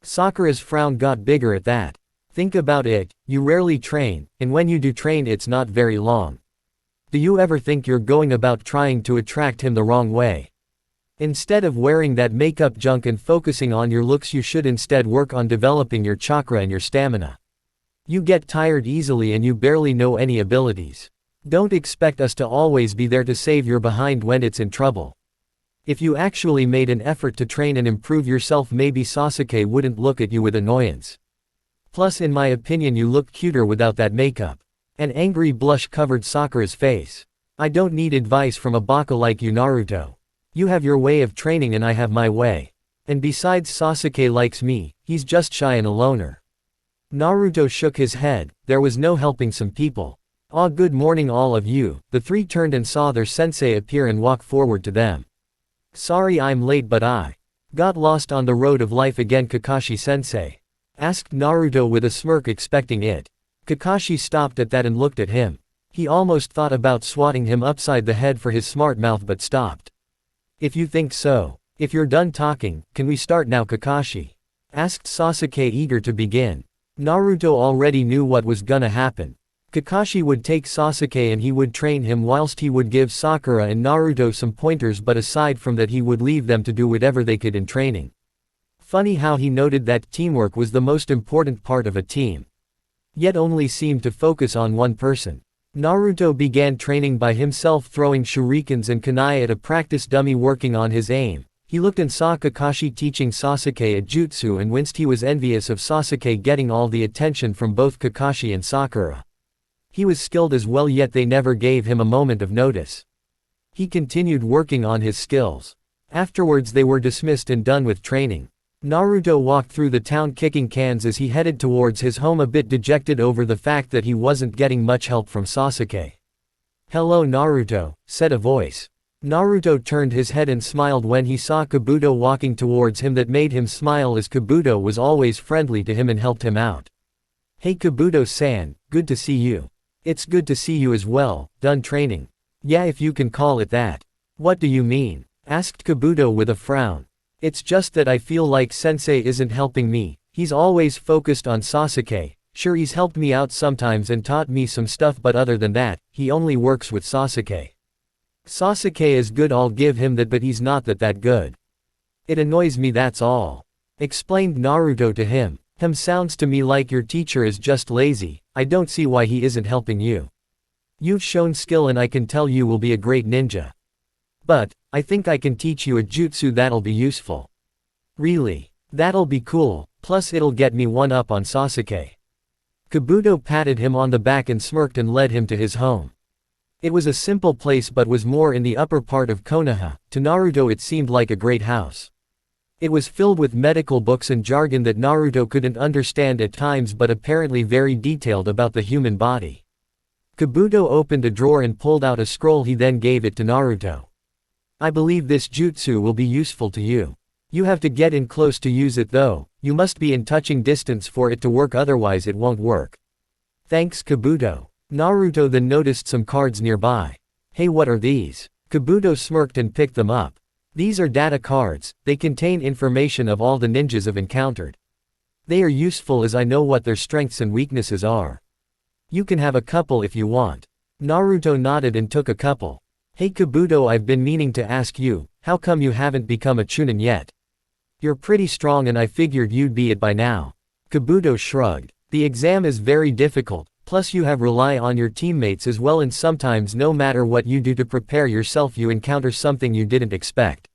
Sakura's frown got bigger at that. "Think about it, you rarely train, and when you do train it's not very long. Do you ever think you're going about trying to attract him the wrong way? Instead of wearing that makeup junk and focusing on your looks, you should instead work on developing your chakra and your stamina. You get tired easily and you barely know any abilities. Don't expect us to always be there to save your behind when it's in trouble. If you actually made an effort to train and improve yourself, maybe Sasuke wouldn't look at you with annoyance. Plus, in my opinion, you look cuter without that makeup." An angry blush covered Sakura's face. "I don't need advice from a baka like you, Naruto. You have your way of training and I have my way. And besides, Sasuke likes me, he's just shy and a loner." Naruto shook his head. There was no helping some people. "Ah, good morning all of you." The three turned and saw their sensei appear and walk forward to them. "Sorry I'm late, but I got lost on the road of life again, Kakashi-sensei?" asked Naruto with a smirk, expecting it. Kakashi stopped at that and looked at him. He almost thought about swatting him upside the head for his smart mouth, but stopped. "If you think so. If you're done talking, can we start now, Kakashi?" asked Sasuke, eager to begin. Naruto already knew what was gonna happen. Kakashi would take Sasuke and he would train him whilst he would give Sakura and Naruto some pointers, but aside from that he would leave them to do whatever they could in training. Funny how he noted that teamwork was the most important part of a team. Yet only seemed to focus on one person. Naruto began training by himself, throwing shurikens and kunai at a practice dummy, working on his aim. He looked and saw Kakashi teaching Sasuke a jutsu and winced. He was envious of Sasuke getting all the attention from both Kakashi and Sakura. He was skilled as well, yet they never gave him a moment of notice. He continued working on his skills. Afterwards they were dismissed and done with training. Naruto walked through the town kicking cans as he headed towards his home, a bit dejected over the fact that he wasn't getting much help from Sasuke. "Hello Naruto," said a voice. Naruto turned his head and smiled when he saw Kabuto walking towards him. That made him smile as Kabuto was always friendly to him and helped him out. "Hey Kabuto-san, good to see you." "It's good to see you as well, done training." "Yeah, if you can call it that." "What do you mean?" asked Kabuto with a frown. "It's just that I feel like sensei isn't helping me. He's always focused on Sasuke. Sure, he's helped me out sometimes and taught me some stuff, but other than that, he only works with Sasuke. Sasuke is good, I'll give him that, but he's not that good. It annoys me, that's all," explained Naruto to him. Sounds to me like your teacher is just lazy. I don't see why he isn't helping you. You've shown skill and I can tell you will be a great ninja. But, I think I can teach you a jutsu that'll be useful." "Really? That'll be cool, plus it'll get me one up on Sasuke." Kabuto patted him on the back and smirked and led him to his home. It was a simple place but was more in the upper part of Konoha. To Naruto it seemed like a great house. It was filled with medical books and jargon that Naruto couldn't understand at times, but apparently very detailed about the human body. Kabuto opened a drawer and pulled out a scroll. He then gave it to Naruto. "I believe this jutsu will be useful to you. You have to get in close to use it though. You must be in touching distance for it to work, otherwise it won't work." "Thanks Kabuto." Naruto then noticed some cards nearby. "Hey, what are these?" Kabuto smirked and picked them up. "These are data cards. They contain information of all the ninjas I've encountered. They are useful as I know what their strengths and weaknesses are. You can have a couple if you want." Naruto nodded and took a couple. "Hey Kabuto, I've been meaning to ask you, how come you haven't become a Chunin yet? You're pretty strong and I figured you'd be it by now." Kabuto shrugged. "The exam is very difficult, plus you have rely on your teammates as well, and sometimes no matter what you do to prepare yourself you encounter something you didn't expect.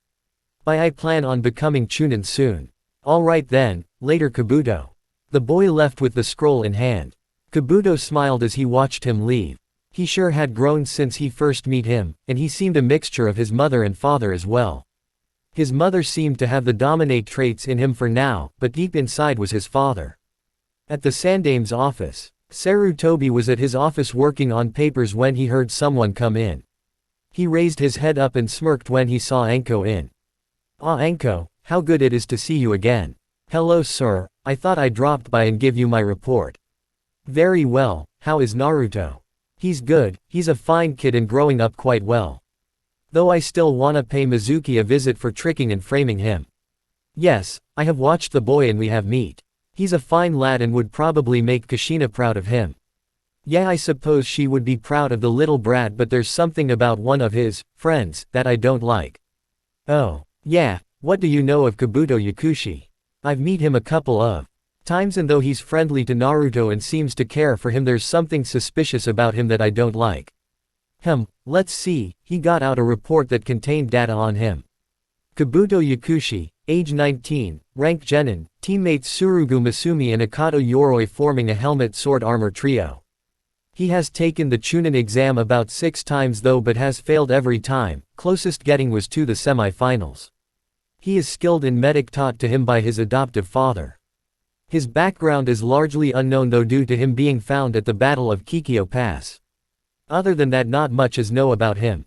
But I plan on becoming Chunin soon." "Alright then, later Kabuto." The boy left with the scroll in hand. Kabuto smiled as he watched him leave. He sure had grown since he first met him, and he seemed a mixture of his mother and father as well. His mother seemed to have the dominate traits in him for now, but deep inside was his father. At the Sandame's office, Sarutobi was at his office working on papers when he heard someone come in. He raised his head up and smirked when he saw Anko in. "Ah Anko, how good it is to see you again." "Hello sir, I thought I dropped by and give you my report." "Very well, how is Naruto?" "He's good, he's a fine kid and growing up quite well. Though I still wanna pay Mizuki a visit for tricking and framing him." "Yes, I have watched the boy and we have met. He's a fine lad and would probably make Kushina proud of him." "Yeah, I suppose she would be proud of the little brat, but there's something about one of his friends that I don't like." "Oh, yeah, what do you know of Kabuto Yakushi?" "I've met him a couple of times and though he's friendly to Naruto and seems to care for him, there's something suspicious about him that I don't like." Let's see." He got out a report that contained data on him. Kabuto Yakushi, age 19, rank Genin, teammates Tsurugu Masumi and Akato Yoroi forming a helmet sword armor trio. He has taken the Chunin exam about 6 times though, but has failed every time, closest getting was to the semi-finals. He is skilled in medic taught to him by his adoptive father. His background is largely unknown though due to him being found at the Battle of Kikyo Pass. Other than that not much is know about him.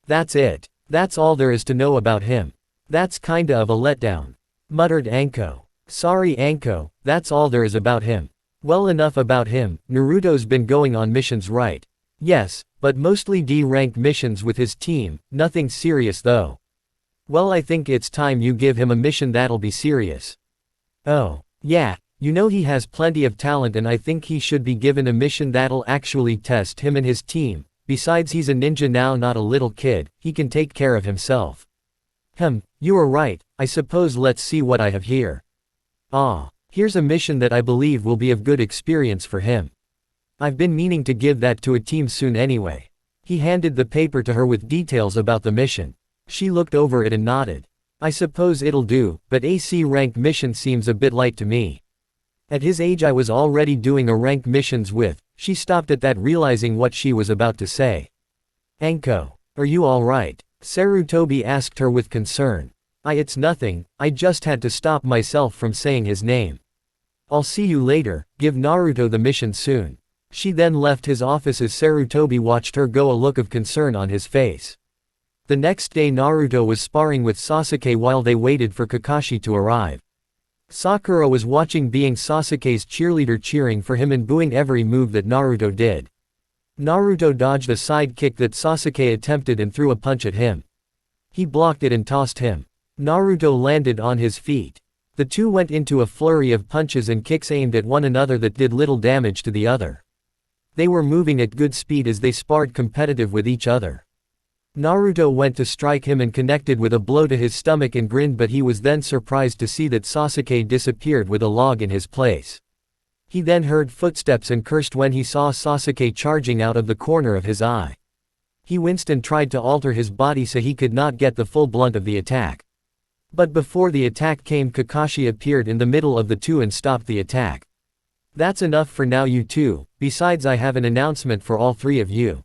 That's it. That's all there is to know about him. That's kinda of a letdown," muttered Anko. "Sorry Anko, that's all there is about him." "Well, enough about him. Naruto's been going on missions, right?" "Yes, but mostly D-rank missions with his team, nothing serious though." "Well, I think it's time you give him a mission that'll be serious." "Oh, yeah, You know he has plenty of talent and I think he should be given a mission that'll actually test him and his team, besides he's a ninja now, not a little kid, he can take care of himself. You are right, I suppose let's see what I have here. Here's a mission that I believe will be of good experience for him. I've been meaning to give that to a team soon anyway. He handed the paper to her with details about the mission. She looked over it and nodded. I suppose it'll do, but AC rank mission seems a bit light to me. At his age I was already doing a rank missions with. She stopped at that, realizing what she was about to say. Anko, are you alright? Sarutobi asked her with concern. It's nothing, I just had to stop myself from saying his name. I'll see you later, give Naruto the mission soon. She then left his office as Sarutobi watched her go, a look of concern on his face. The next day Naruto was sparring with Sasuke while they waited for Kakashi to arrive. Sakura was watching, being Sasuke's cheerleader, cheering for him and booing every move that Naruto did. Naruto dodged a side kick that Sasuke attempted and threw a punch at him. He blocked it and tossed him. Naruto landed on his feet. The two went into a flurry of punches and kicks aimed at one another that did little damage to the other. They were moving at good speed as they sparred competitive with each other. Naruto went to strike him and connected with a blow to his stomach and grinned, but he was then surprised to see that Sasuke disappeared with a log in his place. He then heard footsteps and cursed when he saw Sasuke charging out of the corner of his eye. He winced and tried to alter his body so he could not get the full blunt of the attack. But before the attack came, Kakashi appeared in the middle of the two and stopped the attack. That's enough for now, you two, besides I have an announcement for all three of you.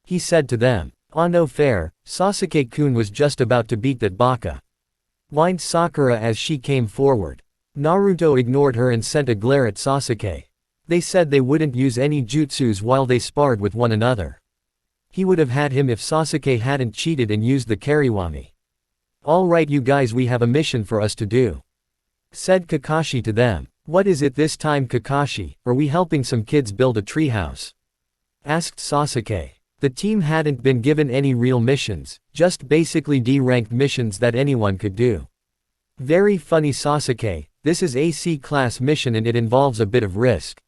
He said to them. No fair, Sasuke-kun was just about to beat that baka. Whined Sakura as she came forward. Naruto ignored her and sent a glare at Sasuke. They said they wouldn't use any jutsus while they sparred with one another. He would have had him if Sasuke hadn't cheated and used the Kariwami. Alright you guys, we have a mission for us to do. Said Kakashi to them. What is it this time, Kakashi? Are we helping some kids build a treehouse? Asked Sasuke. The team hadn't been given any real missions, just basically D-ranked missions that anyone could do. Very funny, Sasuke, this is AC class mission and it involves a bit of risk.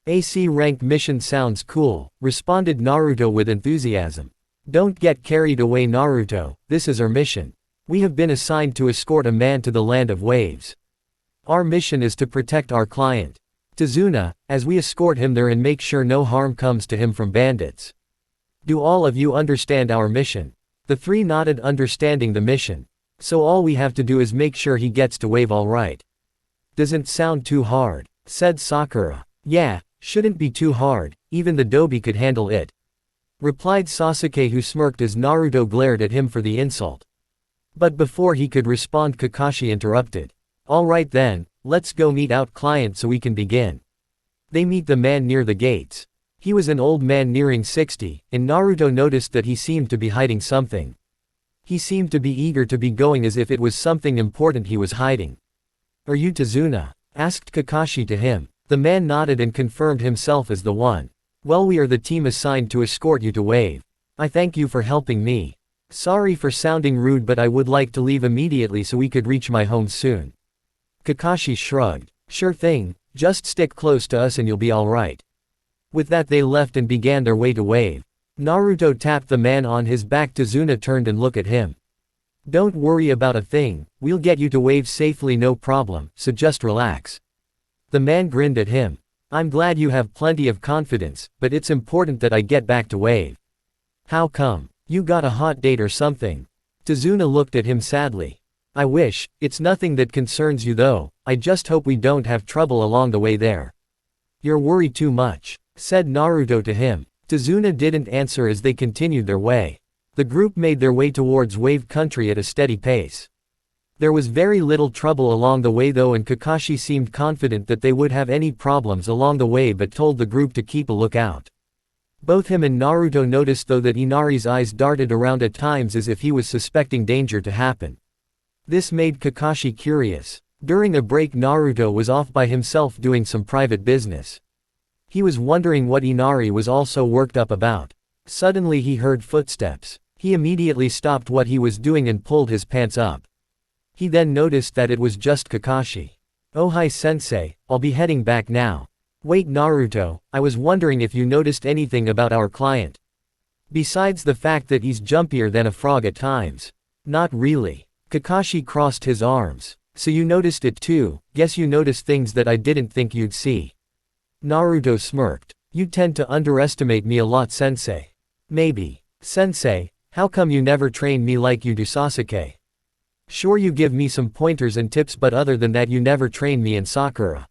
AC rank mission sounds cool, responded Naruto with enthusiasm. Don't get carried away, Naruto, this is our mission. We have been assigned to escort a man to the land of waves. Our mission is to protect our client, Tazuna, as we escort him there and make sure no harm comes to him from bandits. Do all of you understand our mission? The three nodded, understanding the mission. So all we have to do is make sure he gets to wave alright. Doesn't sound too hard, said Sakura. Yeah, shouldn't be too hard, even the Dobi could handle it. Replied Sasuke, who smirked as Naruto glared at him for the insult. But before he could respond, Kakashi interrupted. Alright then, let's go meet out client so we can begin. They meet the man near the gates. He was an old man nearing 60, and Naruto noticed that he seemed to be hiding something. He seemed to be eager to be going, as if it was something important he was hiding. Are you Tazuna? Asked Kakashi to him. The man nodded and confirmed himself as the one. Well, we are the team assigned to escort you to Wave. I thank you for helping me. Sorry for sounding rude, but I would like to leave immediately so we could reach my home soon. Kakashi shrugged. Sure thing, just stick close to us and you'll be alright. With that they left and began their way to Wave. Naruto tapped the man on his back. Tazuna turned and looked at him. Don't worry about a thing, we'll get you to Wave safely, no problem, so just relax. The man grinned at him. I'm glad you have plenty of confidence, but it's important that I get back to Wave. How come? You got a hot date or something? Tazuna looked at him sadly. I wish, it's nothing that concerns you though, I just hope we don't have trouble along the way there. You're worried too much, said Naruto to him. Tazuna didn't answer as they continued their way. The group made their way towards Wave Country at a steady pace. There was very little trouble along the way though, and Kakashi seemed confident that they would have any problems along the way, but told the group to keep a lookout. Both him and Naruto noticed though that Inari's eyes darted around at times as if he was suspecting danger to happen. This made Kakashi curious. During a break, Naruto was off by himself doing some private business. He was wondering what Inari was also worked up about. Suddenly he heard footsteps. He immediately stopped what he was doing and pulled his pants up. He then noticed that it was just Kakashi. Oh hi sensei, I'll be heading back now. Wait Naruto, I was wondering if you noticed anything about our client. Besides the fact that he's jumpier than a frog at times. Not really. Kakashi crossed his arms. So you noticed it too, guess you noticed things that I didn't think you'd see. Naruto smirked. You tend to underestimate me a lot sensei. Maybe. Sensei, how come you never train me like you do Sasuke? Sure you give me some pointers and tips but other than that you never train me in Sakura.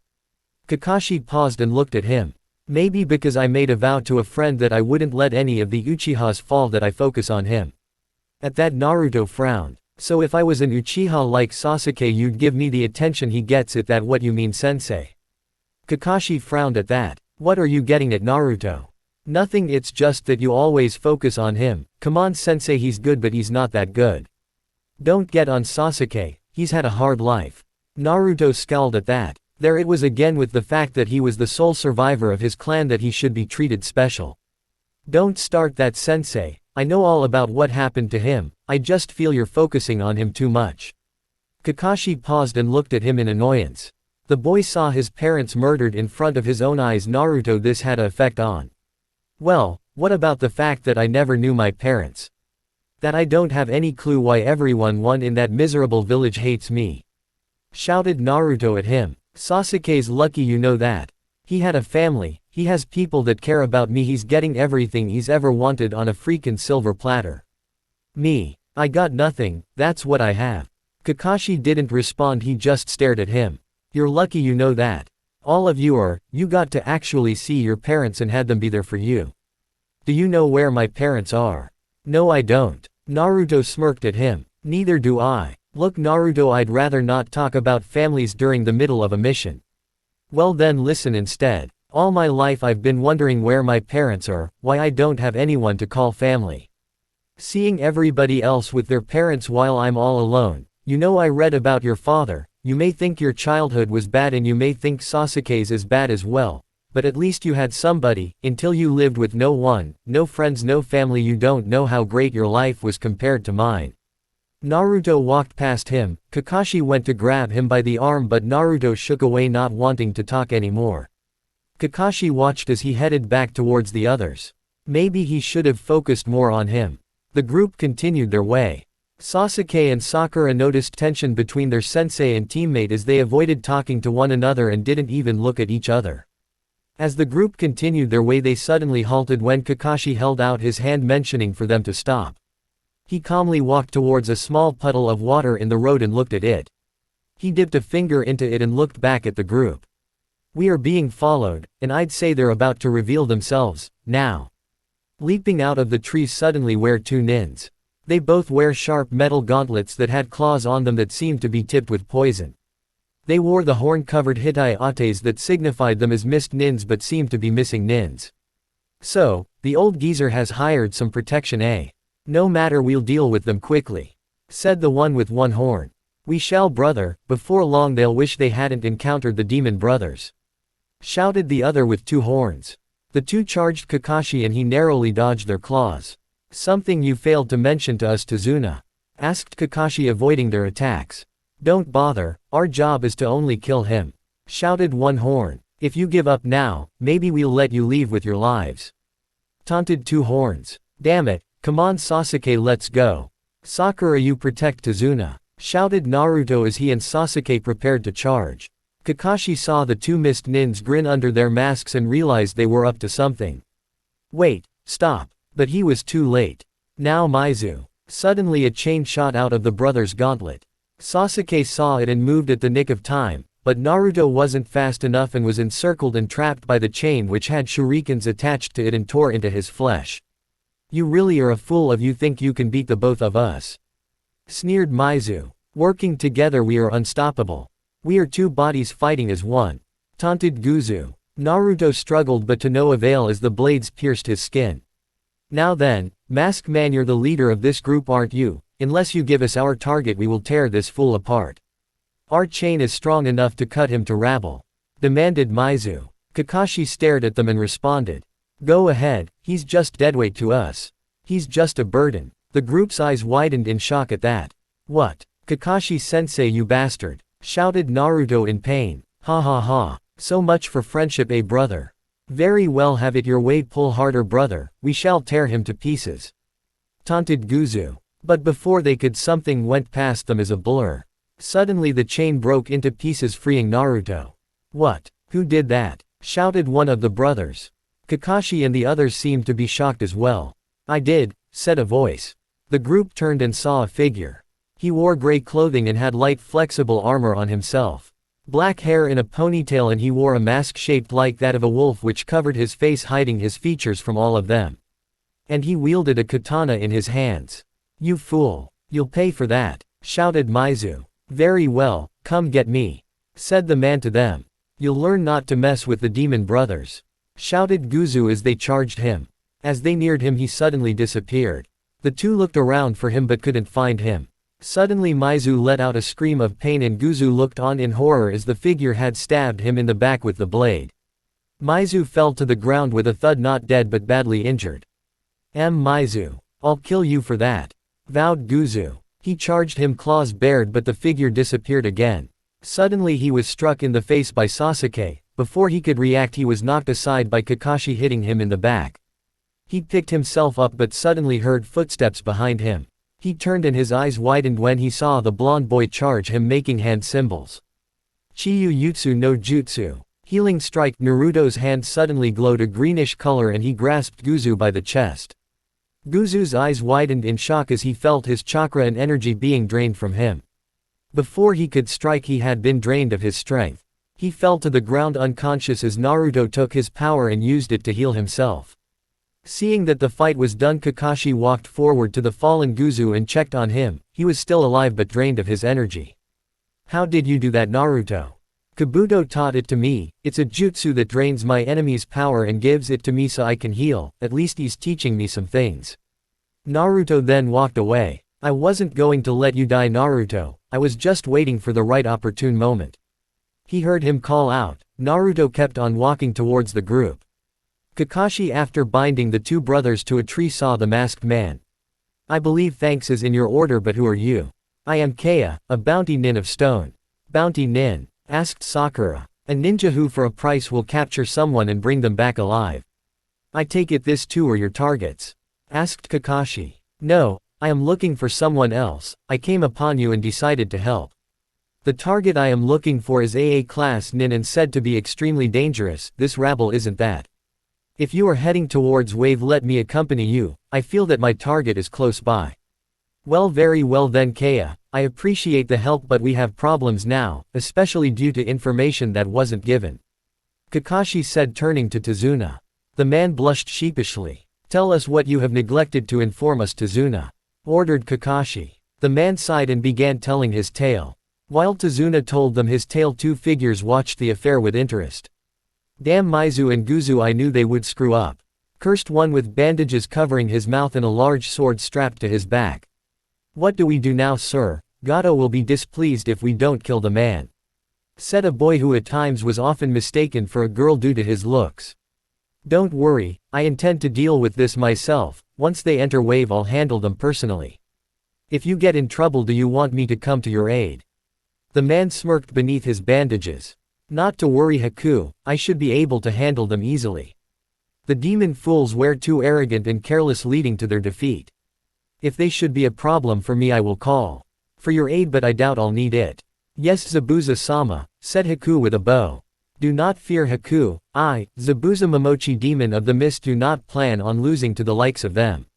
Kakashi paused and looked at him. Maybe because I made a vow to a friend that I wouldn't let any of the Uchihas fall that I focus on him. At that Naruto frowned. So if I was an Uchiha like Sasuke you'd give me the attention he gets is that what you mean sensei? Kakashi frowned at that. What are you getting at Naruto? Nothing it's just that you always focus on him. Come on sensei he's good but he's not that good. Don't get on Sasuke, he's had a hard life. Naruto scowled at that. There it was again with the fact that he was the sole survivor of his clan that he should be treated special. Don't start that sensei, I know all about what happened to him, I just feel you're focusing on him too much. Kakashi paused and looked at him in annoyance. The boy saw his parents murdered in front of his own eyes. Naruto this had an effect on. Well, what about the fact that I never knew my parents? That I don't have any clue why everyone in that miserable village hates me. Shouted Naruto at him. Sasuke's lucky you know that. He had a family, he has people that care about me he's getting everything he's ever wanted on a freaking silver platter. Me. I got nothing, that's what I have. Kakashi didn't respond he just stared at him. You're lucky you know that. All of you are, you got to actually see your parents and had them be there for you. Do you know where my parents are? No I don't. Naruto smirked at him. Neither do I. Look Naruto I'd rather not talk about families during the middle of a mission. Well then listen instead. All my life I've been wondering where my parents are, why I don't have anyone to call family. Seeing everybody else with their parents while I'm all alone. You know I read about your father, you may think your childhood was bad and you may think Sasuke's is bad as well. But at least you had somebody, until you lived with no one, no friends no family you don't know how great your life was compared to mine. Naruto walked past him, Kakashi went to grab him by the arm but Naruto shook away not wanting to talk anymore. Kakashi watched as he headed back towards the others. Maybe he should have focused more on him. The group continued their way. Sasuke and Sakura noticed tension between their sensei and teammate as they avoided talking to one another and didn't even look at each other. As the group continued their way they suddenly halted when Kakashi held out his hand mentioning for them to stop. He calmly walked towards a small puddle of water in the road and looked at it. He dipped a finger into it and looked back at the group. We are being followed, and I'd say they're about to reveal themselves, now. Leaping out of the trees suddenly were two nins. They both wear sharp metal gauntlets that had claws on them that seemed to be tipped with poison. They wore the horn-covered Hitai-ates that signified them as missed nins but seemed to be missing nins. So, the old geezer has hired some protection eh? No matter we'll deal with them quickly. Said the one with one horn. We shall brother, before long they'll wish they hadn't encountered the demon brothers. Shouted the other with two horns. The two charged Kakashi and he narrowly dodged their claws. Something you failed to mention to us Tazuna? Asked Kakashi avoiding their attacks. Don't bother, our job is to only kill him. Shouted one horn. If you give up now, maybe we'll let you leave with your lives. Taunted two horns. Damn it, come on Sasuke let's go. Sakura you protect Tazuna. Shouted Naruto as he and Sasuke prepared to charge. Kakashi saw the two missed nins grin under their masks and realized they were up to something. Wait, stop. But he was too late. Now Mizu. Suddenly a chain shot out of the brother's gauntlet. Sasuke saw it and moved at the nick of time, but Naruto wasn't fast enough and was encircled and trapped by the chain which had shurikens attached to it and tore into his flesh. You really are a fool if you think you can beat the both of us. Sneered Mizu. Working together we are unstoppable. We are two bodies fighting as one. Taunted Guzu. Naruto struggled but to no avail as the blades pierced his skin. Now then, Mask Man you're the leader of this group aren't you? Unless you give us our target we will tear this fool apart. Our chain is strong enough to cut him to rabble. Demanded Mizu. Kakashi stared at them and responded. Go ahead, he's just deadweight to us. He's just a burden. The group's eyes widened in shock at that. What? Kakashi sensei you bastard. shouted Naruto in pain. Ha ha ha. So much for friendship, brother. Very well, have it your way, pull harder brother, we shall tear him to pieces. Taunted Guzu. But before they could, something went past them as a blur. Suddenly the chain broke into pieces, freeing Naruto. What? Who did that? Shouted one of the brothers. Kakashi and the others seemed to be shocked as well. I did, said a voice. The group turned and saw a figure. He wore gray clothing and had light flexible armor on himself. Black hair in a ponytail, and he wore a mask shaped like that of a wolf which covered his face, hiding his features from all of them. And he wielded a katana in his hands. You fool! You'll pay for that, shouted Mizu. Very well, come get me, said the man to them. You'll learn not to mess with the demon brothers, shouted Guzu as they charged him. As they neared him, he suddenly disappeared. The two looked around for him but couldn't find him. Suddenly Mizu let out a scream of pain and Guzu looked on in horror as the figure had stabbed him in the back with the blade. Mizu fell to the ground with a thud, not dead but badly injured. Mizu, I'll kill you for that, vowed Guzu. He charged him, claws bared, but the figure disappeared again. Suddenly he was struck in the face by Sasuke. Before he could react, he was knocked aside by Kakashi, hitting him in the back. He picked himself up but suddenly heard footsteps behind him. He turned and his eyes widened when he saw the blonde boy charge him, making hand symbols. Chiyu Jutsu no Jutsu. Healing strike. Naruto's hand suddenly glowed a greenish color and he grasped Guzu by the chest. Guzu's eyes widened in shock as he felt his chakra and energy being drained from him. Before he could strike, he had been drained of his strength. He fell to the ground unconscious as Naruto took his power and used it to heal himself. Seeing that the fight was done, Kakashi walked forward to the fallen Guzu and checked on him. He was still alive but drained of his energy. How did you do that, Naruto? Kabuto taught it to me. It's a jutsu that drains my enemy's power and gives it to me so I can heal. At least he's teaching me some things. Naruto then walked away. I wasn't going to let you die, Naruto. I was just waiting for the right opportune moment. He heard him call out. Naruto kept on walking towards the group. Kakashi, after binding the two brothers to a tree, saw the masked man. I believe thanks is in your order, but who are you? I am Kage, a bounty nin of stone. Bounty nin? Asked Sakura. A ninja who for a price will capture someone and bring them back alive. I take it this two are your targets? Asked Kakashi. No, I am looking for someone else. I came upon you and decided to help. The target I am looking for is AA class nin and said to be extremely dangerous. This rabble isn't that. If you are heading towards Wave, let me accompany you. I feel that my target is close by. Well, very well then, Kage. I appreciate the help, but we have problems now, especially due to information that wasn't given. Kakashi said, turning to Tazuna. The man blushed sheepishly. Tell us what you have neglected to inform us, Tazuna, ordered Kakashi. The man sighed and began telling his tale. While Tazuna told them his tale, two figures watched the affair with interest. Damn Mizu and Guzu, I knew they would screw up. Cursed one with bandages covering his mouth and a large sword strapped to his back. What do we do now, sir? Gato will be displeased if we don't kill the man, said a boy who at times was often mistaken for a girl due to his looks. Don't worry, I intend to deal with this myself. Once they enter Wave, I'll handle them personally. If you get in trouble, do you want me to come to your aid? The man smirked beneath his bandages. Not to worry, Haku, I should be able to handle them easily. The demon fools were too arrogant and careless, leading to their defeat. If they should be a problem for me, I will call for your aid, but I doubt I'll need it. Yes, Zabuza-sama, said Haku with a bow. Do not fear, Haku. I, Zabuza Momochi, demon of the mist, do not plan on losing to the likes of them.